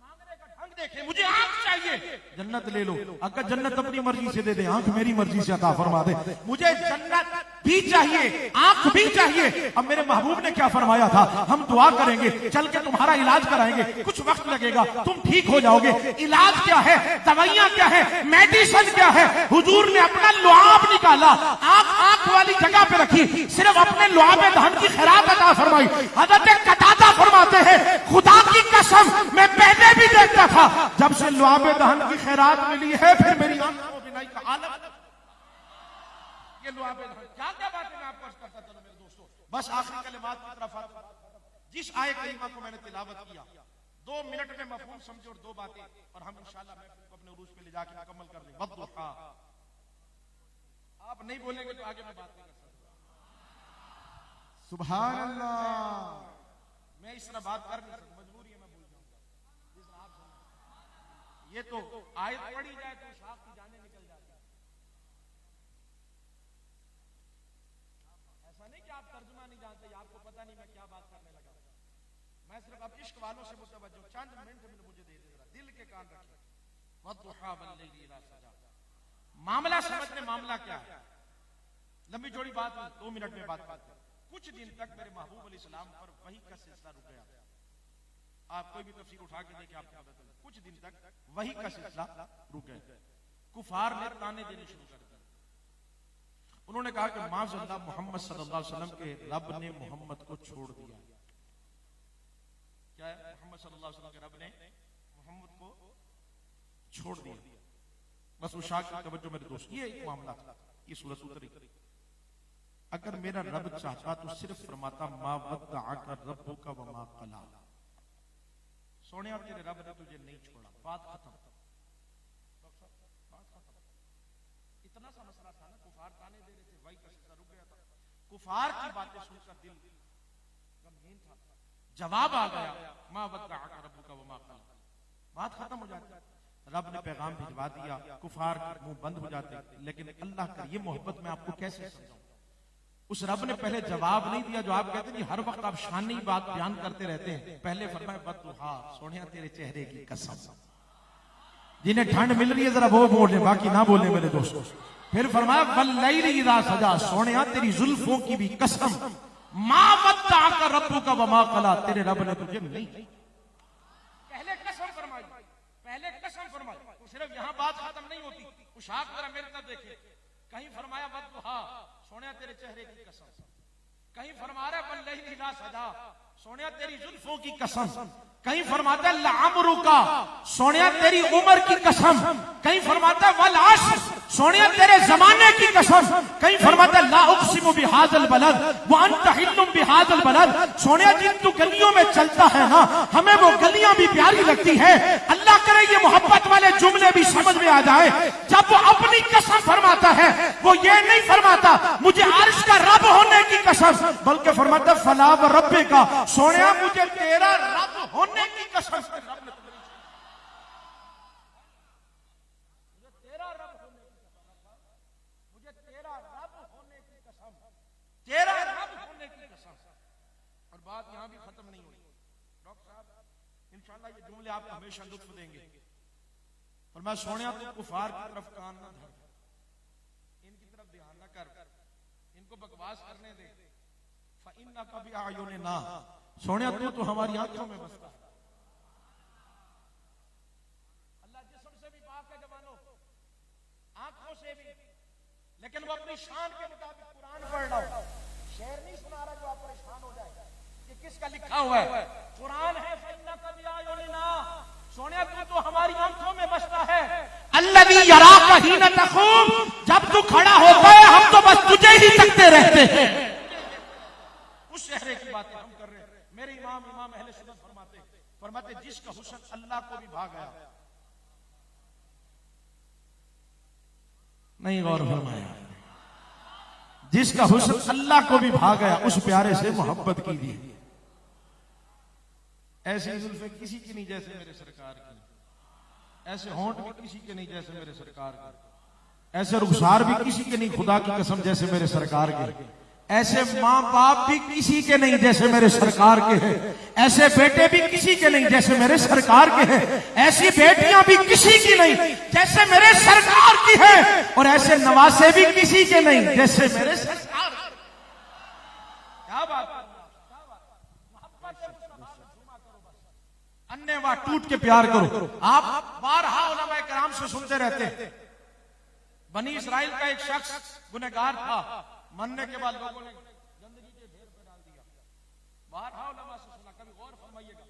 मांगने का ढंग देखे, मुझे आंख चाहिए। जन्नत ले लो, अगर जन्नत अपनी मर्जी से दे दे, आंख मेरी मर्जी से अता फरमा दे, मुझे जन्नत भी चाहिए, आंख भी चाहिए। अब मेरे महबूब ने क्या फरमाया था, हम दुआ करेंगे, चल के तुम्हारा इलाज कराएंगे, कुछ वक्त लगेगा, तुम ठीक हो जाओगे। इलाज क्या है, दवाइयां क्या है, मेडिसिन क्या है? हुजूर ने अपना लुआब निकाला, आंख वाली जगह पे रखी, सिर्फ अपने लुआबे दहन की खैरात अता फरमाई। हज़रत कतादा फरमाते हैं खुदा की कसम मैं पहले भी देखता था, जब से लुआबे दहन की खैरात मिली है फिर मेरी आंखों बिनाई का आलम। ये लुआबे दहन क्या क्या बातें मैं आपको अर्ज करता चलो मेरे दोस्तों। बस आखिरी कलिमात की तरफ आता हूं। जिस आयत करीमा को मैंने तिलावत किया 2 मिनट में मफहूम समझे और 2 बातें, और हम इंशाल्लाह महफिल को अपने उरूज पे ले जाकर मुकम्मल कर देंगे। वद्दुहा, आप नहीं बोलेंगे तो आगे मैं बात नहीं कर सकता। सुभान अल्लाह। मैं इस तरह बात कर नहीं सकता, मजबूरी है, मैं भूल जाऊंगा। जिस तरह आप समझ, ये तो आयत पढ़ी जाए तो शाख की जाने निकल जाती है। ऐसा नहीं कि आप तर्जुमा नहीं जानते, आपको पता नहीं मैं क्या बात करने लगा। मैं सिर्फ अब इश्क वालों से मुतवज्जो, चंद मिनट मुझे दे दे, दिल के कान रखें। वद्दुहा वल्लैलि इज़ा सजा। मामला समझने, मामला क्या है, लंबी चौड़ी बात 2 मिनट में बात करते हैं। कुछ दिन तक मेरे महबूब अलैहिस्सलाम पर वही का सिलसिला रुक गया। आप कोई भी तफसीर उठा के देखिए, आपको पता चले कुछ दिन तक वही का सिलसिला रुक गया। कुफार ने ताने देने शुरू कर दिए। उन्होंने कहा कि माज़अल्लाह मोहम्मद सल्लल्लाहु अलैहि वसल्लम के रब ने मोहम्मद को छोड़ दिया। क्या है? मोहम्मद सल्लल्लाहु अलैहि वसल्लम के रब ने मोहम्मद को छोड़ दिया। बस उशाक की तवज्जो मेरे दोस्त, ये एक मामला था, ये सूरत उतरी। अगर मेरा रब चाहता तो सिर्फ फरमाता मा वद्दअका रब्बुका व मा क़ला। सोनिया तेरे रब ने तुझे नहीं छोड़ा, बात खत्म। इतना सा मसला था ना, कुफार ताने दे रहे थे, वही का सिलसिला रुक गया था। कुफार की बातें सुनकर दिल गमगीन था। जवाब आ गया मा वद्दअका रब्बुका व मा क़ला, बात खत्म हो जाती। रब ने पैगाम भिजवा दिया, कुफार के मुंह बंद हो जाते। लेकिन अल्लाह का ये मोहब्बत मैं आपको कैसे समझाऊं? उस रब ने पहले जवाब नहीं दिया जो आप कहते हैं हर वक्त आप शानी बात बयान करते रहते हैं। पहले फरमाया बद्दुहा, सोनिया तेरे चेहरे की कसम। जिन्हें ठंड मिल रही है जरा वो बोले, बाकी ना बोले मेरे दोस्तों। फिर फरमाया वल्लैलि इज़ा सजा, सोनिया तेरी जुल्फों की भी कसम। मा वद्दअका रब्बुका व मा क़ला, तेरे रब ने तुझे नहीं, पहले कसम फरमाई, पहले कसम फरमाई। तो सिर्फ यहां बात खत्म नहीं होती। उशाक जरा मेरे तरफ देखिए, कहीं फरमाया बद्दुहा, सोनिया तेरे चेहरे की कसम। कहीं फरमा रहा है वल्लैलि इज़ा सजा, सोनिया तेरी जुल्फों की कसम। कहीं फरमाता है लअम्रु का, सोनिया तेरी उम्र की कसम। कहीं फरमाता है वल अस्र, सोनिया तेरे जमाने की कसम। कहीं फरमाता है ला उक़सिमु बिहाज़ल बलद व अंत हिल्लुम बिहाज़ल बलद, सोनिया जिन तू गलियों में चलता है ना, हमें वो गलियां भी प्यारी लगती है। अल्लाह करे ये मोहब्बत वाले जुमले भी समझ में आ जाए। जब वो अपनी कसम फरमाता है, वो ये नहीं फरमाता मुझे अर्श का रब होने की कसम, बल्कि फरमाता फला व रब्बे का, सोनिया मुझे तेरा रब होने की कसम। रब ने मुझे तेरा रब होने की कसम, मुझे तेरा रब होने की कसम, तेरा रब होने की कसम। और बात यहां भी खत्म नहीं हुई। डॉक्टर साहब इंशाअल्लाह ये जुमले आपको हमेशा लुत्फ देंगे। और मैं सोनिया तो कुफार की तरफ कान ना धर, इनकी तरफ ध्यान ना कर, इनको बकवास करने दे। फ़इन्नका बिअयुनिना, सोनिया तू तो हमारी आंखों में बसता है। अल्लाह जिस्म से भी पाक है जवानों, आंखों से भी। लेकिन वो अपनी शान के मुताबिक कुरान पढ़ रहा हो, शेर नहीं सुना रहा जो आप परेशान हो जाए कि किसका लिखा हुआ है। कुरान है फ़इन्नका बिअयुनिना, सोनिया तू तो हमारी आंखों में बसता है। अल्लज़ी यराका हीना तक़ूम, जब तू खड़ा होता है हम तो बस तुझे ही तकते रहते हैं। उस चेहरे की बातें हम कर रहे हैं। मेरे इमाम अहले सुन्नत फरमाते जिसका हुस्न अल्लाह को भी भा गया। नहीं गौर फरमाया, जिसका हुस्न अल्लाह को भी भा गया, उस प्यारे से मोहब्बत कीजिए। ऐसी जुल्फे किसी की नहीं जैसे मेरे सरकार की, ऐसे होंठ भी किसी के नहीं जैसे मेरे सरकार के, ऐसे रुखसार भी किसी के नहीं खुदा की कसम जैसे मेरे सरकार के, ऐसे माँ बाप भी किसी के नहीं जैसे मेरे सरकार के हैं, ऐसे बेटे भी किसी के नहीं जैसे मेरे सरकार के हैं, ऐसी बेटियां भी किसी की नहीं जैसे मेरे सरकार की है, और ऐसे नवासे भी किसी के नहीं जैसे मेरे सरकार। क्या बात, अन्नेवा टूट के प्यार करो। आप बारहा उलमाए किराम से सुनते रहते, बनी इस्राइल का एक शख्स गुनहगार था, मरने के बाद लोगों ने गंदगी के ढेर पे डाल दिया। बारहा उलमा से सुना, कभी गौर फरमाइएगा।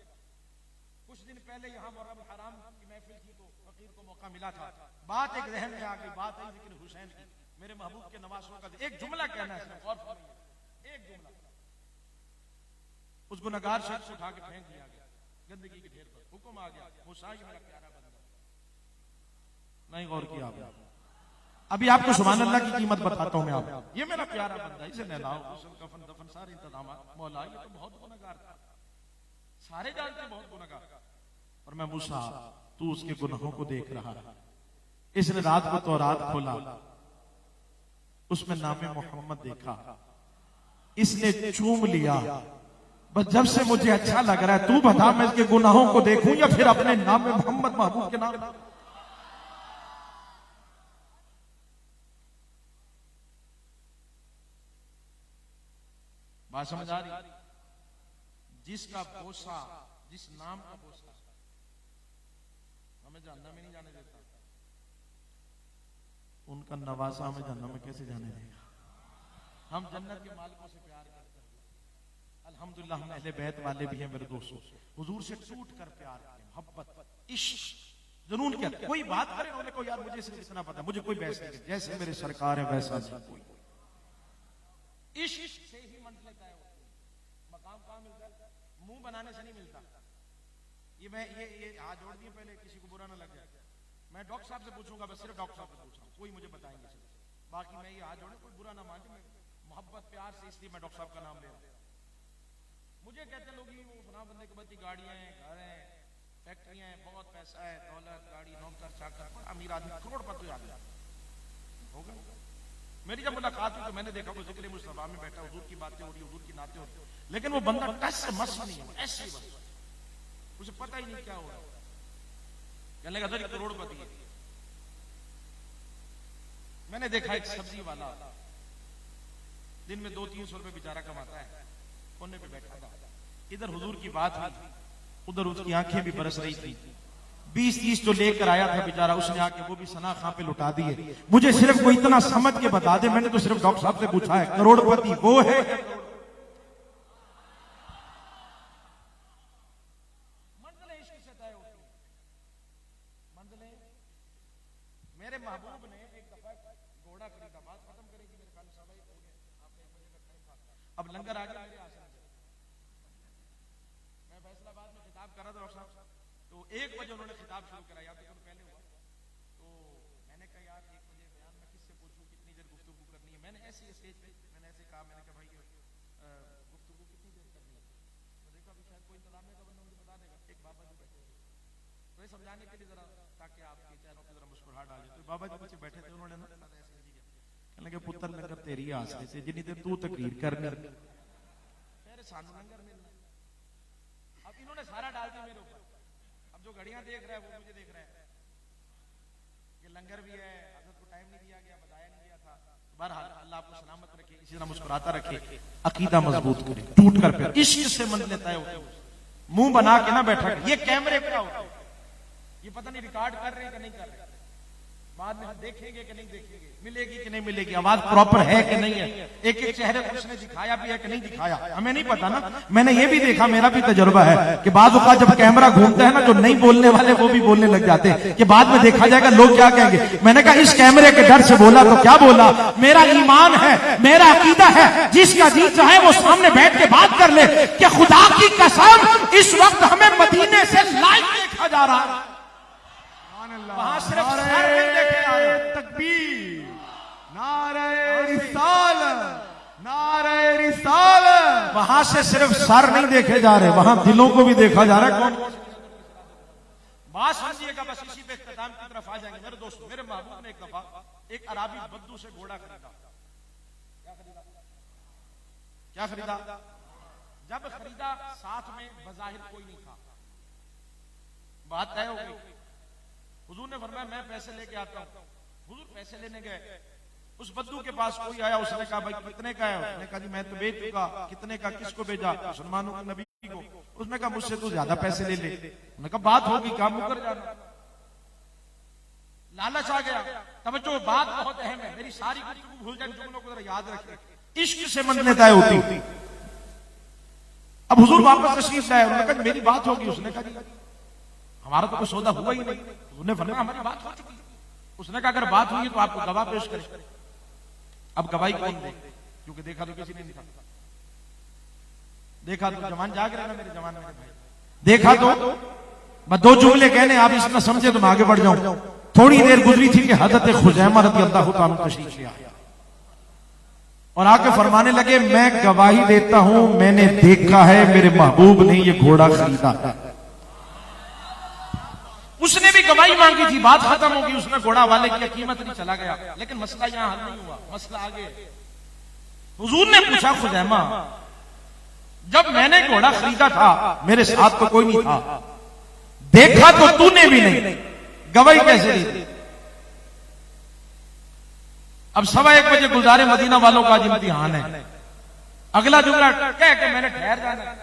कुछ दिन पहले यहाँ मुहर्रम हराम की महफिल थी तो फकीर को मौका मिला था, बात एक जहन में आ गई, बात है जिक्र हुसैन की, मेरे महबूब के नवासों का। एक जुमला कहना है, गौर फरमाइएगा, एक जुमला। उस गुनहगार शख्स उठा के फेंक दिया गया गंदगी के ढेर पर। हुक्म आ गया, मूसा ये मेरा प्यारा बंदा। नहीं गौर किया आपने? अभी आपको सुभान अल्लाह की कीमत बताता हूं मैं आप। ये मेरा प्यारा बंदा, इसे नहलाओ, गुस्ल, कफन, दफन सारे इंतजाम। मौला ये तो बहुत गुनहगार था, सारे जानते बहुत गुनहगार। और मैं मूसा, तू उसके गुनाहों को देख रहा है। इसने रात को तौरात खोला, उसमें नामे मोहम्मद देखा, इसने चूम लिया। बस जब से मुझे अच्छा लग रहा है, तू बता मैं इसके गुनाहों को देखूं या फिर अपने नाम में मोहम्मद महबूब के नाम। बात समझ आ रही? जिसका बोसा, जिस नाम का बोसा हमें जहन्नम में नहीं जाने देता, उनका नवासा हमें जन्नत में कैसे जाने देगा। हम जन्नत के मालिकों से प्यार करते हैं। अल्हम्दुलिल्लाह हम अहले बैत वाले भी हैं मेरे दोस्तों, हुजूर से टूट कर प्यार करें, मोहब्बत, इश्क, जुनून क्या। कोई बात करे उन्होंने को यार मुझे सिर्फ इतना पता, मुझे कोई बहस नहीं, जैसे मेरे सरकार है वैसा नहीं कोई। इश्क से ही मंजिल तय होती है। मकाम कहाँ मिलता है? मुंह बनाने से नहीं मिलता। ये मैं ये हाथ जोड़ दिए, पहले किसी को बुरा ना लग जाए। मैं डॉक्टर साहब से पूछूंगा, बस सिर्फ डॉक्टर साहब से पूछ रहा हूँ, कोई मुझे बताएंगे सिर्फ। बाकी मैं ये हाथ जोड़े, कोई बुरा ना माने, मोहब्बत प्यार से, इसलिए मैं डॉक्टर साहब का नाम ले रहा हूँ। मुझे कहते लोग वो फलां बंदे के बच्ची गाड़ियां हैं, घर हैं, फैक्ट्रियां हैं, बहुत पैसा है, दौलत, गाड़ी, नौकर चाकर, अमीर आदमी, करोड़पति आदमी होगा। मेरी जब मुलाकात हुई तो मैंने देखा वो जिक्र मुस्तफा में बैठा, हुजूर की बातें हो रही, हुजूर की नातें हो रही, लेकिन वो बंदा टच से मस नहीं है, ऐसे ही बस उसे पता ही नहीं क्या हो रहा है। कहने लगा सर करोड़पति है। मैंने देखा एक सब्जी वाला दिन में 200-300 रुपए बेचारा कमाता है, कोने पे बैठा था, इधर हुजूर की बात हुई, उधर उसकी आंखें भी बरस रही थी। 20-30 जो लेकर आया था बेचारा, उसने आके वो भी सना खां पे लुटा दिए। मुझे सिर्फ कोई इतना समझ के बता दे, मैंने तो सिर्फ डॉक्टर साहब से पूछा है करोड़पति वो है। मंजिलें इश्क से तय होती हैं। मंजिलें, मेरे महबूब ने एक दफा घोड़ा खरीदा, बात खत्म करेगी मेरे ख्याल में, आपने एक बजे का टाइम था, अब लंगर आ गया मेरे आश्रम से। मैं फैसलाबाद में खिताब कर रहा था डॉक्टर साहब, तो 1 बजे उन्होंने खिताब शुरू करा, या तो पहले हुआ। तो मैंने कहा यार 1 बजे बयान में किससे पूछूं, कितनी देर गुफ्तगू करनी है। मैंने ऐसे स्टेज पे मैंने ऐसे कहा, मैंने कहा भाई गुफ्तगू कितनी देर करनी है। तो देखा भी शायद कोई इंतजाम नहीं था, बंदा मुझे बता देगा। एक बाबा जी बैठे थे, तो ये समझाने के लिए जरा, ताकि आपके चेहरों पे जरा मुस्कुराहट आ जाए। तो बाबा जी पीछे बैठे थे, उन्होंने ना कहने लगे पुत्र लंगर तेरी आसरे से, जिन्नी देर तू तकरीर करनी मेरे सानू लंगर मिलना। अब इन्होंने सारा डाल दिया मेरे ऊपर। अब जो घड़ियां देख रहा है वो मुझे देख रहा है कि लंगर भी है, हजरत को टाइम नहीं दिया गया, बताया नहीं गया था। बहरहाल अल्लाह आपको सलामत रखे, इसी तरह मुस्कुराता रखे, अकीदा मजबूत करे, टूट कर फिर इश्क से मंजिलें तय होती है। मुंह बना के ना बैठा। ये कैमरे क्या होता है, ये पता नहीं रिकॉर्ड कर रहे हैं कि नहीं कर रहे, बाद में हम देखेंगे कि नहीं देखेंगे, मिलेगी कि नहीं मिलेगी, आवाज प्रॉपर है कि नहीं है, एक एक चेहरे को उसने दिखाया भी है कि नहीं दिखाया, हमें नहीं पता ना। मैंने ये भी देखा, मेरा भी तजुर्बा है कि बाद का जब कैमरा घूमता है ना, जो नहीं बोलने वाले वो भी बोलने लग जाते हैं कि बाद में देखा जाएगा लोग क्या कहेंगे। मैंने कहा इस कैमरे के डर से बोला तो क्या बोला, मेरा ईमान है, मेरा अकीदा है, जिसका जी चाहे वो सामने बैठ के बात कर ले कि खुदा की कसम इस वक्त हमें मदीने से लाइव देखा जा रहा है। वहां सिर्फ तकबीर, नारे रिसालत, नारे रिसालत। वहां से सिर्फ सर नहीं देखे जा रहे, वहां दिलों को भी देखा जा रहा है। कौन बात समझिएगा, बस इसी पे इख्तिताम की तरफ आ जाएंगे मेरे दोस्तों। मेरे महबूब ने एक दफा एक अराबी बद्दू से घोड़ा खरीदा। क्या खरीदा? जब खरीदा साथ में बज़ाहिर कोई नहीं था, बात तय हो गई। हुजूर ने फरमाया मैं पैसे लेके आता हूँ। हुजूर पैसे लेने गए, उस बद्दू के पास कोई आया, उसने कहा भाई कितने का है? उसने कहा जी मैं तो बेच चुका। कितने का? किसको भेजा? मुसलमानों के नबी को। उसने कहा मुझसे तू ज्यादा पैसे ले ले। उन्होंने कहा बात होगी, काम मुकर जाना। लालच आ गया। तवज्जो, बात बहुत अहम है, मेरी सारी गुफ्तगू भूल जाए, जुमलों को जरा याद रखें। इश्क से मंजिलें तय होती। अब हुजूर वापस तशरीफ लाए, उन्होंने कहा मेरी बात होगी। उसने कहा हमारा तो कोई सौदा हुआ ही नहीं। उसने फरमाया हमारी बात हो चुकी। उसने कहा अगर बात हुई तो आपको गवाह पेश करें। अब गवाही कौन दे, क्योंकि देखा तो किसी ने नहीं था। देखा तो जवान जाग रहे ना मेरे जवान मेरे भाई। देखा तो मैं 2 जुमले कहने, आप इसमें समझे तो मैं आगे बढ़ जाऊं। थोड़ी देर गुजरी थी कि हजरत खुजैमा रज़ी अल्लाह ताला तशरीफ ले आया और आके फरमाने लगे मैं गवाही देता हूं, मैंने देखा है मेरे महबूब ने ये घोड़ा खरीदा। उसने भी गवाही मांगी थी, बात खत्म होगी, उसने घोड़ा वाले की कीमत नहीं, चला गया। लेकिन मसला यहां हल नहीं हुआ, मसला आगे। हुजूर ने पूछा खुजैमा जब मैंने घोड़ा खरीदा था मेरे साथ तो कोई नहीं था, देखा तो तूने भी नहीं, गवाही कैसे दी? अब 1:15 बजे गुलजारे मदीना वालों का आज इम्तिहान है। अगला जुमला कह के मैंने ठहर जाना,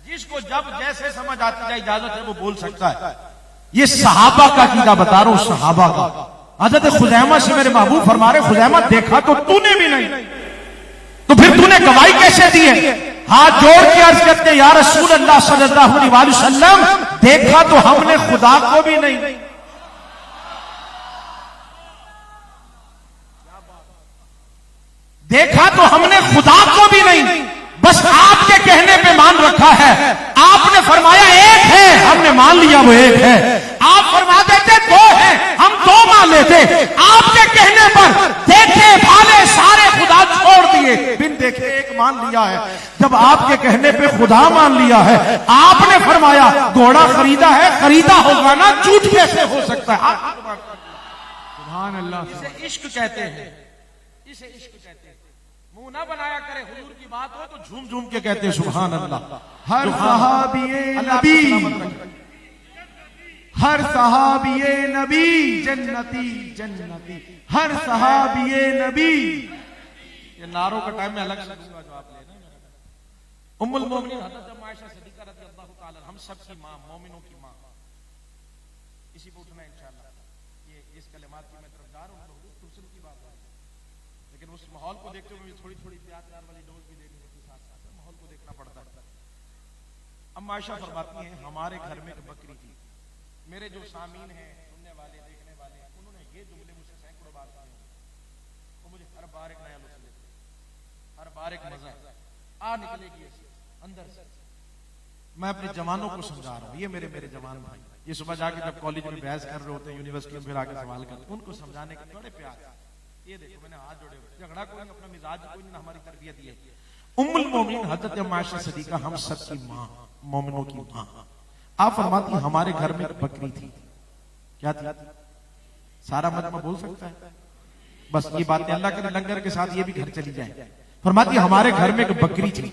जिसको जब जैसे समझ आती जाए इजाजत है वो बोल सकता है। ये सहाबा का कीदा बता रहा हूं, सहाबा का। हजरत खुजैमा से मेरे महबूब फरमा रहे, खुजैमा देखा तो तूने भी नहीं, तो फिर तूने गवाही कैसे दी है? हाथ जोड़ के अर्ज करते या रसूल अल्लाह सल्लल्लाहु अलैहि वसल्लम, देखा तो हमने खुदा को भी नहीं। देखा तो हमने खुदा को भी नहीं, बस आपके कहने पे मान रखा है। आपने फरमाया एक है, हमने मान लिया वो एक है। आप फरमा देते दो है, हम दो मान लेते। आपके कहने पर देखे भाले सारे खुदा छोड़ दिए, बिन देखे एक मान लिया है। जब आपके कहने पे खुदा मान लिया है, आपने फरमाया घोड़ा खरीदा है, खरीदा होगा ना, झूठ कैसे हो सकता है? सुभान अल्लाह। इसे इश्क कहते हैं, इसे इश्क कहते हैं। मुंह ना बनाया करे, हुजूर की बात हो तो झूम झूम के कहते हैं सुभान अल्लाह। हर सहाबिये नबी, हर सहाबिये नबी जन्नती जन्नती, हर सहाबिये नबी। ये नारों का टाइम में अलग से दूंगा जो आप ले रहे हैं। उम्मुल मोमिनीन हज़रत आयशा सिद्दीक़ा रज़ियल्लाहु ताला हम सब की मां, मोमिनों की मां। इसी को उठना इंशाअल्लाह। ये इस कलिमात की मैं तरफ जा रहा हूं, तो तुमसे की बात है, लेकिन उस माहौल को देखते हुए थोड़ी थोड़ी प्यार वाली डोज भी देनी होती, साथ साथ माहौल को देखना पड़ता है। अम्मा आयशा फरमाती हैं, हमारे घर में एक बकरी थी। मेरे जो सामीन हैं, सुनने वाले, देखने वाले, उन्होंने ये जुमले मुझसे सैकड़ों बार सुने, वो मुझे हर बार एक नया लुत्फ देते, हर बार एक मजा आ निकलेगी अंदर से। मैं अपने जवानों को समझा रहा हूं, ये मेरे जवान भाई, ये सुबह जाके जब कॉलेज में बहस कर रहे होते हैं, यूनिवर्सिटी में फिर आके सवाल करते, उनको समझाने के बड़े प्यार। ये देखो मैंने हाथ जोड़े हुए, झगड़ा कोई नहीं, अपना मिजाज कोई नहीं, हमारी तरबियत ये है। उम्मुल मोमिनीन हज़रत अम्मा आयशा सिद्दीक़ा हम सब की मां, मोमिनों की मां। आप फरमाती हमारे घर में एक बकरी थी। क्या थी? सारा मजमा बोल सकता है? बस ये बातें अल्लाह के लंगर के साथ ये भी घर चली जाए। फरमाती हमारे घर में एक बकरी थी।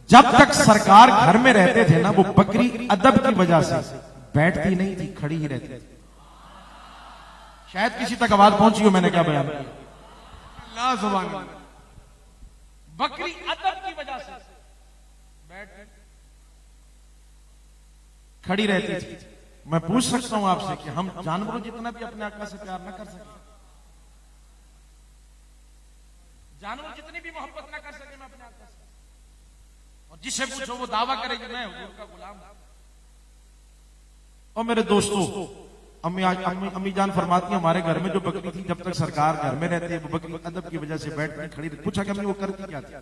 जब तक सरकार घर में रहते थे ना, वो बकरी अदब की वजह से बैठती नहीं थी, खड़ी ही रहती थी। शायद किसी तक आवाज पहुंची हो मैंने क्या बयान किया। अल्लाह सुभान अल्लाह। बकरी अदब की वजह से बैठ खड़ी रहती थी। मैं पूछ सकता हूं आपसे कि हम जानवरों जितना भी अपने आका से प्यार न कर सके, जानवर जितनी भी मोहब्बत ना कर सके मैं अपने आका से, और जिसे पूछो वो दावा करे कि मैं हुजूर का गुलाम हूं। और मेरे दोस्तों, अम्मी जान फरमाती है हमारे घर में जो बकरी थी, जब तक सरकार घर में रहती है, वो बकरी अदब की वजह से बैठती खड़ी। पूछा कि अम्मी वो करती क्या थी?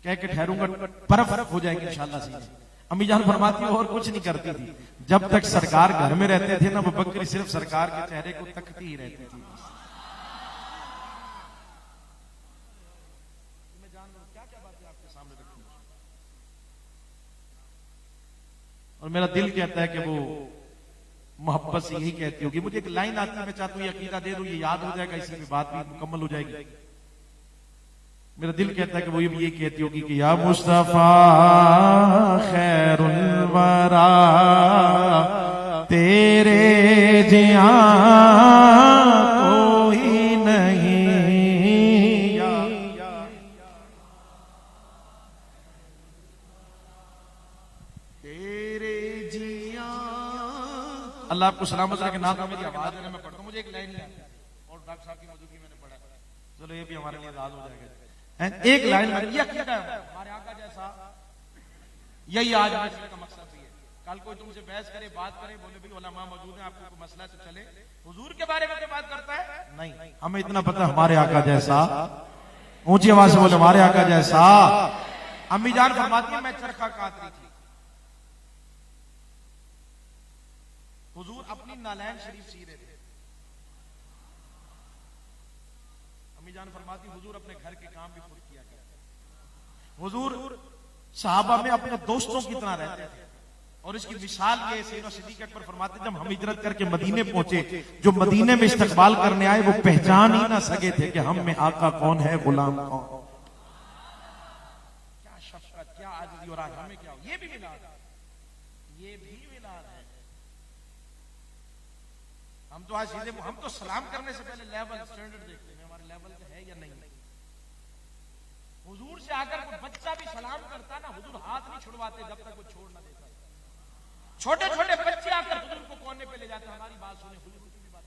कह के ठहरूंगा बर्फ हो जाएगी इंशाल्लाह से। अम्मी जान फरमाती है और कुछ नहीं करती थी। जब तक सरकार घर में रहते थे ना, वो बकरी सिर्फ सरकार के चेहरे को तकती ही रहती थी। मैं जान रहा हूं क्या क्या बातें आपके सामने रखूं, और मेरा दिल कहता है कि वो मोहब्बत से यही कहती होगी। मुझे एक लाइन आती है, मैं चाहता हूं ये अकीदा दे दूं, ये याद हो जाएगा, इसी में बात भी मुकम्मल हो जाएगी। मेरा दिल कहता है कि वो ये कहती होगी कि या मुस्तफा खैरुल वरा, तेरे जिया कोई नहीं। तेरे जिया। अल्लाह आपको सलामत रखे। नाम मेरी आवाज है, मैं पढ़ता हूं, मुझे एक लाइन नहीं आती, और डॉक्टर साहब की मौजूदगी मैंने पढ़ा, चलो ये भी हमारे लिए याद हो जाएगा। एक लाइन में ये अकीदा है हमारे आका जैसा, यही आज मजलिस का मकसद भी है। कल कोई तुमसे बहस करे, बात करे, बोले भी उलमा मौजूद है, आपको कोई मसला से चले, हुजूर के बारे में कोई बात करता है नहीं, हमें इतना पता हमारे आका जैसा, ऊंची आवाज से बोले हमारे आका जैसा। अम्मी जान फरमाती है मैं चरखा कात रही थी, हुजूर अपनी नालैन शरीफ सी रहे थे। अम्मी जान फरमाती हुजूर अपने घर के काम भी खुद किया करते, हुजूर सहाबा में अपने दोस्तों की तरह रहते थे। और इसकी मिसाल ये सैयदना सिद्दीक अकबर फरमाते जब हम हिजरत करके मदीने पहुंचे, जो मदीने में इस्तकबाल करने आए वो पहचान ही ना सके थे कि हम में आका कौन है, गुलाम कौन। क्या शफकत, क्या आजिज़ी, और आज हमें क्या, ये भी मिलाद है, ये भी मिलाद है। हम तो आज सीधे, हम तो सलाम करने से पहले लेवल स्टैंडर्ड देखते हैं, हमारे लेवल है या नहीं। हुजूर से आकर कोई बच्चा भी सलाम करता ना, हुजूर हाथ नहीं छुड़वाते जब तक वो छोड़ ना देता। छोटे छोटे बच्चे आकर हुजूर को कोने पे ले जाते। हमारी बात सुने, हुजूर की भी बात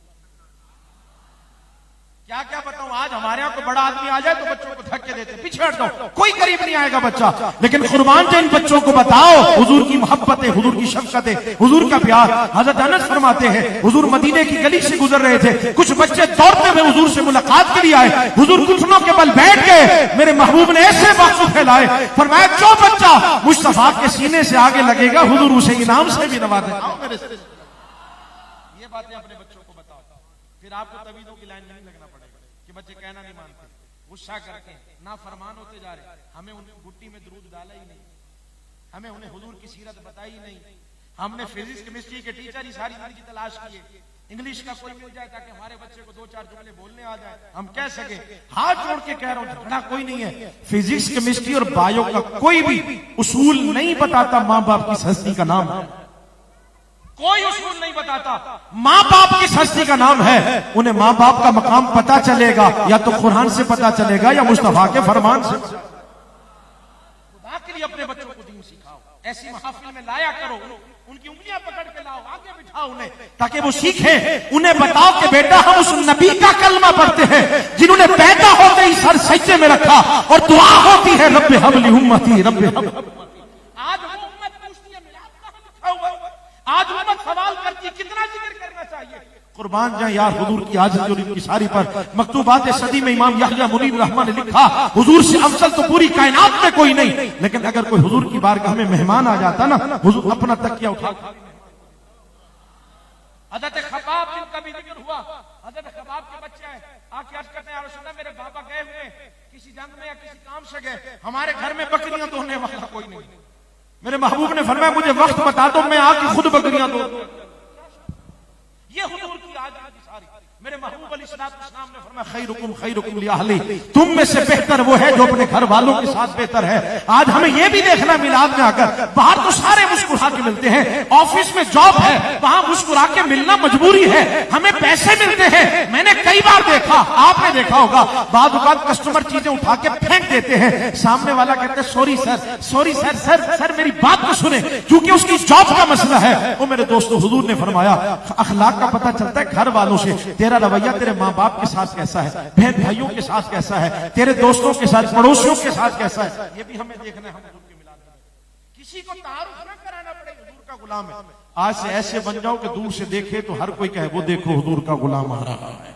क्या क्या बताऊं। आज हमारे यहाँ कोई बड़ा आदमी आ जाए तो बच्चों को धक्के देते, पीछे हट जाओ, कोई करीब नहीं आएगा बच्चा। लेकिन कुर्बान जो इन बच्चों को बताओ हुजूर की मोहब्बत है, हुजूर की शफकत है, हुजूर का प्यार। हजरत अनस फरमाते हैं हुजूर मदीने की गली से गुजर रहे थे, कुछ बच्चे दौड़ते हुए हुजूर से मुलाकात के लिए आए। हुजूर घुटनों के बल बैठ गए, मेरे महबूब ने ऐसे बाजू फैलाए, फरमाया जो बच्चा मुस्तफा के सीने से आगे लगेगा हुजूर उसे इनाम से भी नवाजे। ये बातें अपने बच्चों को बताओ, फिर आपको तवीज़ों की लाइन में नहीं लगना पड़ेगा कि बच्चे कहना नहीं मानते, गुस्सा करके ना फरमान होते जा रहे। हमें उन गुट्टी में दुरूद डाला ही नहीं, हमें उन्हें हुजूर की सीरत बताई ही नहीं। हमने फिजिक्स केमिस्ट्री के टीचर ही सारी जिंदगी तलाश किए, इंग्लिश का कोई मिल जाए ताकि हमारे बच्चे को दो चार जुमले बोलने आ जाए, हम कह सके। हाथ जोड़ के कह रहा हूं, झगड़ा कोई नहीं है। फिजिक्स केमिस्ट्री और बायो का कोई भी उसूल नहीं बताता माँ बाप की हस्ती का नाम है, कोई उसूल नहीं बताता। माँ बाप की हस्ती का नाम है, उन्हें माँ बाप का मकाम पता चलेगा या तो कुरान से पता चलेगा या मुस्तफा के फरमान से। खुदा के लिए अपने बच्चों को दीन सिखाओ, ऐसी महफिल में लाया करो, उनकी उंगलियां पकड़ के लाओ, आगे बिठाओ उन्हें ताकि वो सीखे। उन्हें बताओ कि बेटा हम उस नबी का कलमा पढ़ते हैं जिन्होंने पैदा होते ही सर सज्जे में रखा और दुआ होती है रब्बे हबली उम्मती रब्बे हबली। आज वो उम्मत पूछती है मिलाद कहां लिखा हुआ है, आज उम्मत सवाल करती है कितना जिक्र करना चाहिए। कुर्बान जाए यार हुजूर की आजिज़ और इनकी सारी पर मकतूबात सदी में इमाम यहया मुनीब रहमान ने लिखा हुजूर से अफजल तो पूरी कायनात में कोई नहीं। लेकिन अगर कोई हुजूर की बारगाह में मेहमान आ जाता ना, हुजूर अपना तकिया उठा। हज़रत खबाब जिनका भी जिक्र हुआ, हज़रत खबाब के बच्चे हैं, आके अर्ज करते हैं या रसूल अल्लाह मेरे बाबा गए हुए किसी जंग में या किसी काम से गए, हमारे घर में बकरियां दोने वाला कोई नहीं। मेरे महबूब ने फरमाया मुझे वक्त बता दो, मैं आके खुद बकरियां दो। ये हुजूर की आज़ादी सारी। मेरे महबूब अलैहिस्सलाम ने फरमाया खैरुकुम खैरुकुम लिअहली, तुम में से बेहतर वो है जो अपने घर वालों के साथ बेहतर है। आज हमें ये भी देखना मिलाद में आकर, बाहर तो सारे मुस्कुरा के मिलते हैं, ऑफिस में जॉब है वहां मुस्कुरा के मिलना मजबूरी है, हमें पैसे मिलते हैं। मैंने कई बार देखा, आपने देखा होगा, बाद औक़ात कस्टमर चीजें उठा के फेंक देते हैं, सामने वाला कहते हैं सॉरी सर सर सर मेरी बात तो सुने, क्योंकि उसकी जॉब का मसला है। वो मेरे दोस्तों हुजूर ने फरमाया अखलाक का पता चलता है घर वालों से, तेरा रवैया तेरे माँ बाप के साथ कैसा है, बहन भाइयों के साथ कैसा है, तेरे दोस्तों के साथ पड़ोसियों के साथ कैसा है, ये भी हमें देखना है। हम हुजूर के मिलाद में किसी को तारुफ न कराना पड़े, हुजूर का गुलाम है। आज से ऐसे बन जाओ कि दूर से देखे तो हर कोई कहे वो देखो हुजूर का गुलाम आ रहा है।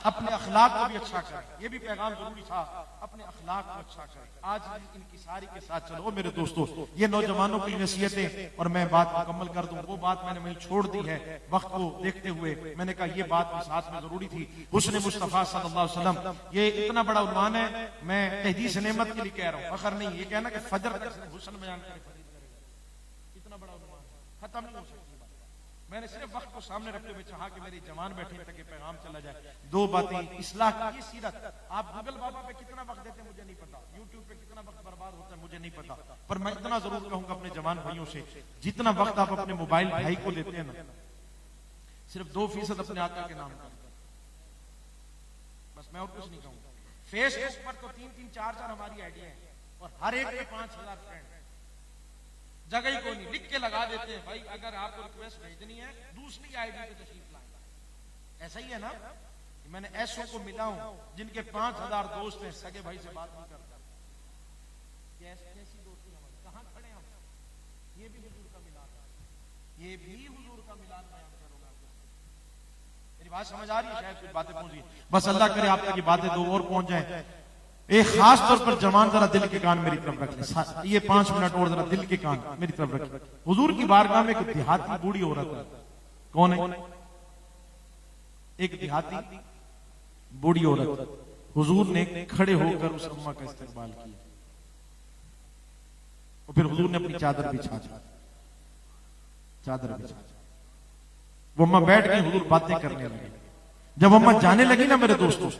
अपने अखलाक को भी अच्छा करें, ये भी पैगाम जरूरी था, अपने अखलाक को अच्छा करें। आज इनकी सारी के साथ चलो। मेरे दोस्तों ये नौजवानों की नसीहतें, और मैं बात मुकम्मल कर दूं, वो बात मैंने वहीं छोड़ दी है वक्त को देखते हुए। मैंने कहा ये बात भी साथ में जरूरी थी। हुस्न मुस्तफा सल्लल्लाहु अलैहि वसल्लम, ये इतना बड़ा उन्वान है, मैं तहदीस नेमत के लिए कह रहा हूँ, फखर नहीं। ये कहना कि फजर तक हुस्न बयान करे, इतना बड़ा उन्वान खत्म नहीं हो सकता। मैंने सिर्फ वक्त को सामने रखते हुए चाहा कि मेरी जवान बैठे ताकि पैगाम चला जाए। दो बातें, इस्लाह की सीरत। आप गूगल बाबा पे कितना वक्त देते हैं मुझे नहीं पता, यूट्यूब पे कितना वक्त बर्बाद होता है मुझे नहीं पता, पर मैं इतना जरूर कहूंगा अपने जवान भाइयों से, जितना वक्त आप अपने मोबाइल भाई को देते हैं ना, सिर्फ 2% अपने आका के नाम का। बस मैं और कुछ नहीं कहूंगा। फेसबुक पर तो 3-3, 4-4 हमारी आईडिया है और हर एक में 5000 फ्रेंड, जगह ही कोई नहीं, लिख के लगा देते हैं भाई अगर आपको रिक्वेस्ट भेजनी है दूसरी आईडी पे तशरीफ लाएं। ऐसा ही है ना, मैंने ऐसों को मिला हूं जिनके 5000 दोस्त हैं, सगे भाई से बात नहीं करता। कैसी दोस्ती हमारी, कहां खड़े हम? ये भी हुजूर का मिलाद, ये भी हुजूर का मिलाद बयान करूंगा। मेरी बात समझ आ रही है? शायद कुछ बातें पहुंची, बस अल्लाह करे आप तक ये बातें दो और पहुंच जाए। एक खास तौर पर जवान जरा दिल के कान मेरी तरफ रख ले, ये 5 मिनट और जरा दिल के कान मेरी तरफ रख। हुजूर की बारगाह में एक देहाती बूढ़ी औरत है। कौन है? एक देहाती बूढ़ी औरत। हुजूर ने खड़े होकर उस अम्मा का इस्तकबाल किया और फिर हुजूर ने अपनी चादर बिछा दी। वो अम्मा बैठ गई, हुजूर बातें करने लगे। जब अम्मा जाने लगी ना मेरे दोस्तों,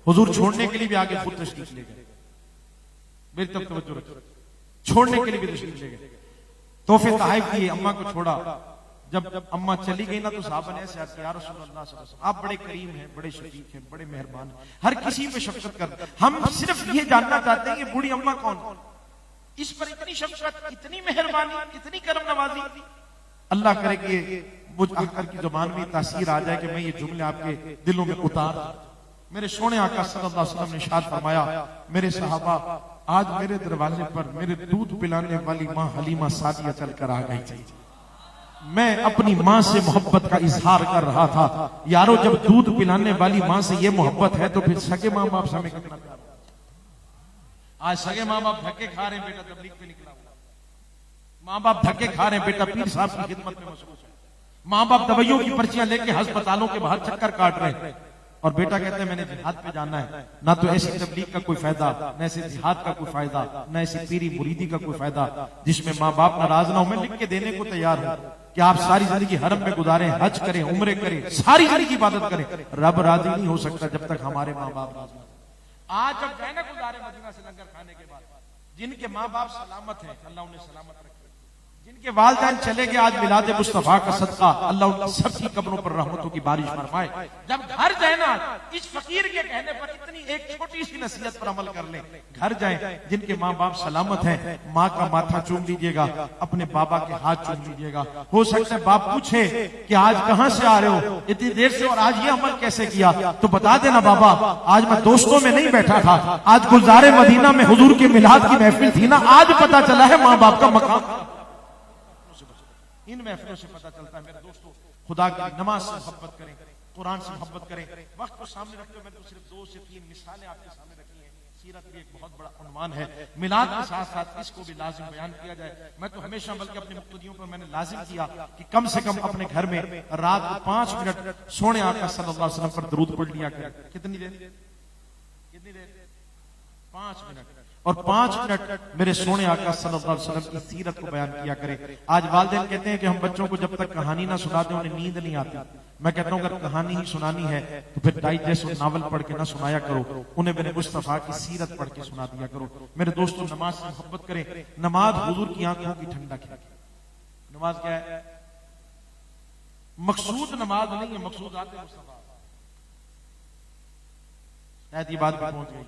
हुजूर छोड़ने के लिए भी आगे खुद तशरीफ ले गए। मेरी तरफ तवज्जो रखो, छोड़ने के लिए भी तशरीफ ले गए। तोहफे तहफ़ दिए, अम्मा को छोड़ा, जब अम्मा चली गई ना तो साहबा ने ऐसे अर्ज किया, या रसूलल्लाह सल्लल्लाहु अलैहि वसल्लम, आप बड़े करीम हैं, बड़े शफीक हैं, बड़े मेहरबान, हर किसी पे शफकत करते हैं, हम सिर्फ ये जानना चाहते हैं कि बूढ़ी अम्मा कौन, इस पर इतनी शफकत, इतनी मेहरबानी, इतनी करम नवाजी। अल्लाह करे कि मुझ आकर की जुबान में तासीर आ जाए कि मैं ये जुमले आपके दिलों में उतार। मेरे सोने आका सल्लल्लाहु अलैहि वसल्लम ने इरशाद फरमाया, मेरे सहाबा आज मेरे दरवाजे पर मेरे दूध पिलाने वाली माँ हलीमा सादिया चलकर आ गई थी। मैं अपनी माँ से मोहब्बत का इजहार कर रहा था। यारो जब दूध पिलाने वाली माँ से ये मोहब्बत है तो फिर सगे माँ बाप से हमें कितना प्यार। आज सगे माँ बाप धक्के खा रहे हैं, बेटा तबलीग पे निकला हुआ, माँ बाप धक्के खा रहे हैं, बेटा पीर साहब की खिदमत में मशगूल है, माँ बाप दवाइयों की पर्चियां लेके अस्पतालों के बाहर चक्कर काट रहे हैं, और बेटा कहते हैं मैंने जिहाद पे जाना है। ना तो ऐसी तबलीग का कोई फायदा, न ऐसे जिहाद का कोई फायदा, न ऐसी पीरी मुरीदी का कोई फायदा जिसमें माँ बाप नाराज ना हो। मैं लिख के देने को तैयार हूं कि आप सारी जिंदगी हरम में गुजारें, हज करें, उम्रे करें, सारी जिंदगी इबादत करें, रब राजी नहीं हो सकता जब तक हमारे माँ बाप राजी। आज जब गए ना गुजारे मदीना से लंगर खाने के बाद, जिनके माँ बाप सलामत हैं अल्लाह उन्हें सलामत रखे, जिनके वालिदैन चले गए आज मिलाद मुस्तफा का सदका अल्लाह उन सबकी कब्रों पर रहमतों की बारिश फरमाए। जब घर जाए ना, इस फकीर के कहने पर इतनी एक छोटी सी नसीहत पर अमल कर लें, घर जाए जिनके माँ बाप सलामत हैं, माँ का माथा चूम लीजिएगा, अपने बाबा के हाथ चूम लीजिएगा। हो सकता है बाप पूछे कि आज कहां से आ रहे हो इतनी देर से, और आज ये अमल कैसे किया, तो बता देना बाबा आज मैं दोस्तों में नहीं बैठा था, आज गुलजारे मदीना में हुजूर के मिलाद की महफिल थी ना, आज पता चला है माँ बाप का मकाम। इन महफिलों से पता चलता है मेरे दोस्तों, खुदा की नमाज से मोहब्बत करें, कुरान से मोहब्बत करें। वक्त को सामने रखते हुए मैंने तो सिर्फ 2 से 3 मिसालें आपके सामने रखी हैं। सीरत भी एक बहुत बड़ा उन्वान है, मिलाद के साथ साथ इसको भी लाजिम बयान किया जाए। मैं तो हमेशा बल्कि अपने मुक्तदियों पर मैंने लाजिम किया कि कम से कम अपने घर में रात को 5 मिनट सोने आका सल्लल्लाहु अलैहि वसल्लम पर दरूद पढ़ लिया करें। कितनी देर? 5 मिनट। और 5 मिनट मेरे सोने आका सल्लल्लाहु अलैहि वसल्लम की सीरत को बयान किया करें। आज वालिदैन कहते हैं कि हम बच्चों को जब तक कहानी ना सुनाते उन्हें नींद नहीं आती। मैं कहता हूं अगर कहानी ही सुनानी है तो फिर डाइजेस्ट और नावल पढ़ के ना सुनाया करो, उन्हें मेरे मुस्तफा की सीरत पढ़ के सुना दिया करो। मेरे दोस्तों नमाज से मोहब्बत करें। नमाज हुजूर की आंखों की ठंडक है। नमाज क्या है? मकसूद नमाज नहीं है, मकसूद आते मुस्तफा। शायद ये बात भी पहुंच गई।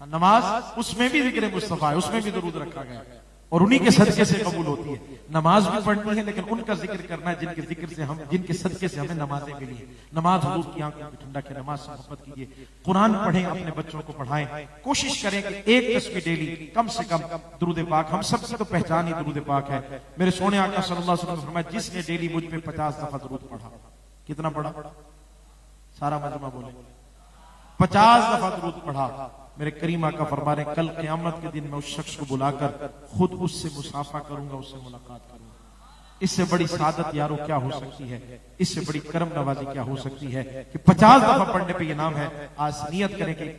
नमाज उसमें भी जिक्र मुस्तफा है, उसमें भी दरूद रखा गया है और उन्हीं के सदके से कबूल होती है। नमाज भी पढ़नी है लेकिन उनका जिक्र करना है जिनके जिक्र से हम, जिनके सदके से हमें नमाजें मिली है। नमाज हुजूर की आंखों की ठंडक है। नमाज से मोहब्बत कीजिए, कुरान पढ़ें, अपने बच्चों को पढ़ाएं। कोशिश करें कि एक तस्बीह डेली कम से कम दुरूद पाक, हम सबकी तो पहचान ही दुरूद पाक है। मेरे सोने आका सल्लल्लाहु अलैहि वसल्लम फरमाया जिसने डेली मुझ पे 50 दफा दुरूद पढ़ा, कितना पढ़ा? सारा मजमा बोले 50 दफा दुरूद पढ़ा। मेरे करीम आका फरमा रहे कल क़यामत के दिन मैं उस शख्स को बुलाकर खुद उससे मुसाफा करूंगा, उससे मुलाकात करूंगा। इससे बड़ी सादत यारो क्या हो सकती है? इससे बड़ी करम नवाजी क्या हो सकती है कि 50 दफा पढ़ने पे ये नाम है। आज नियत करें कि एक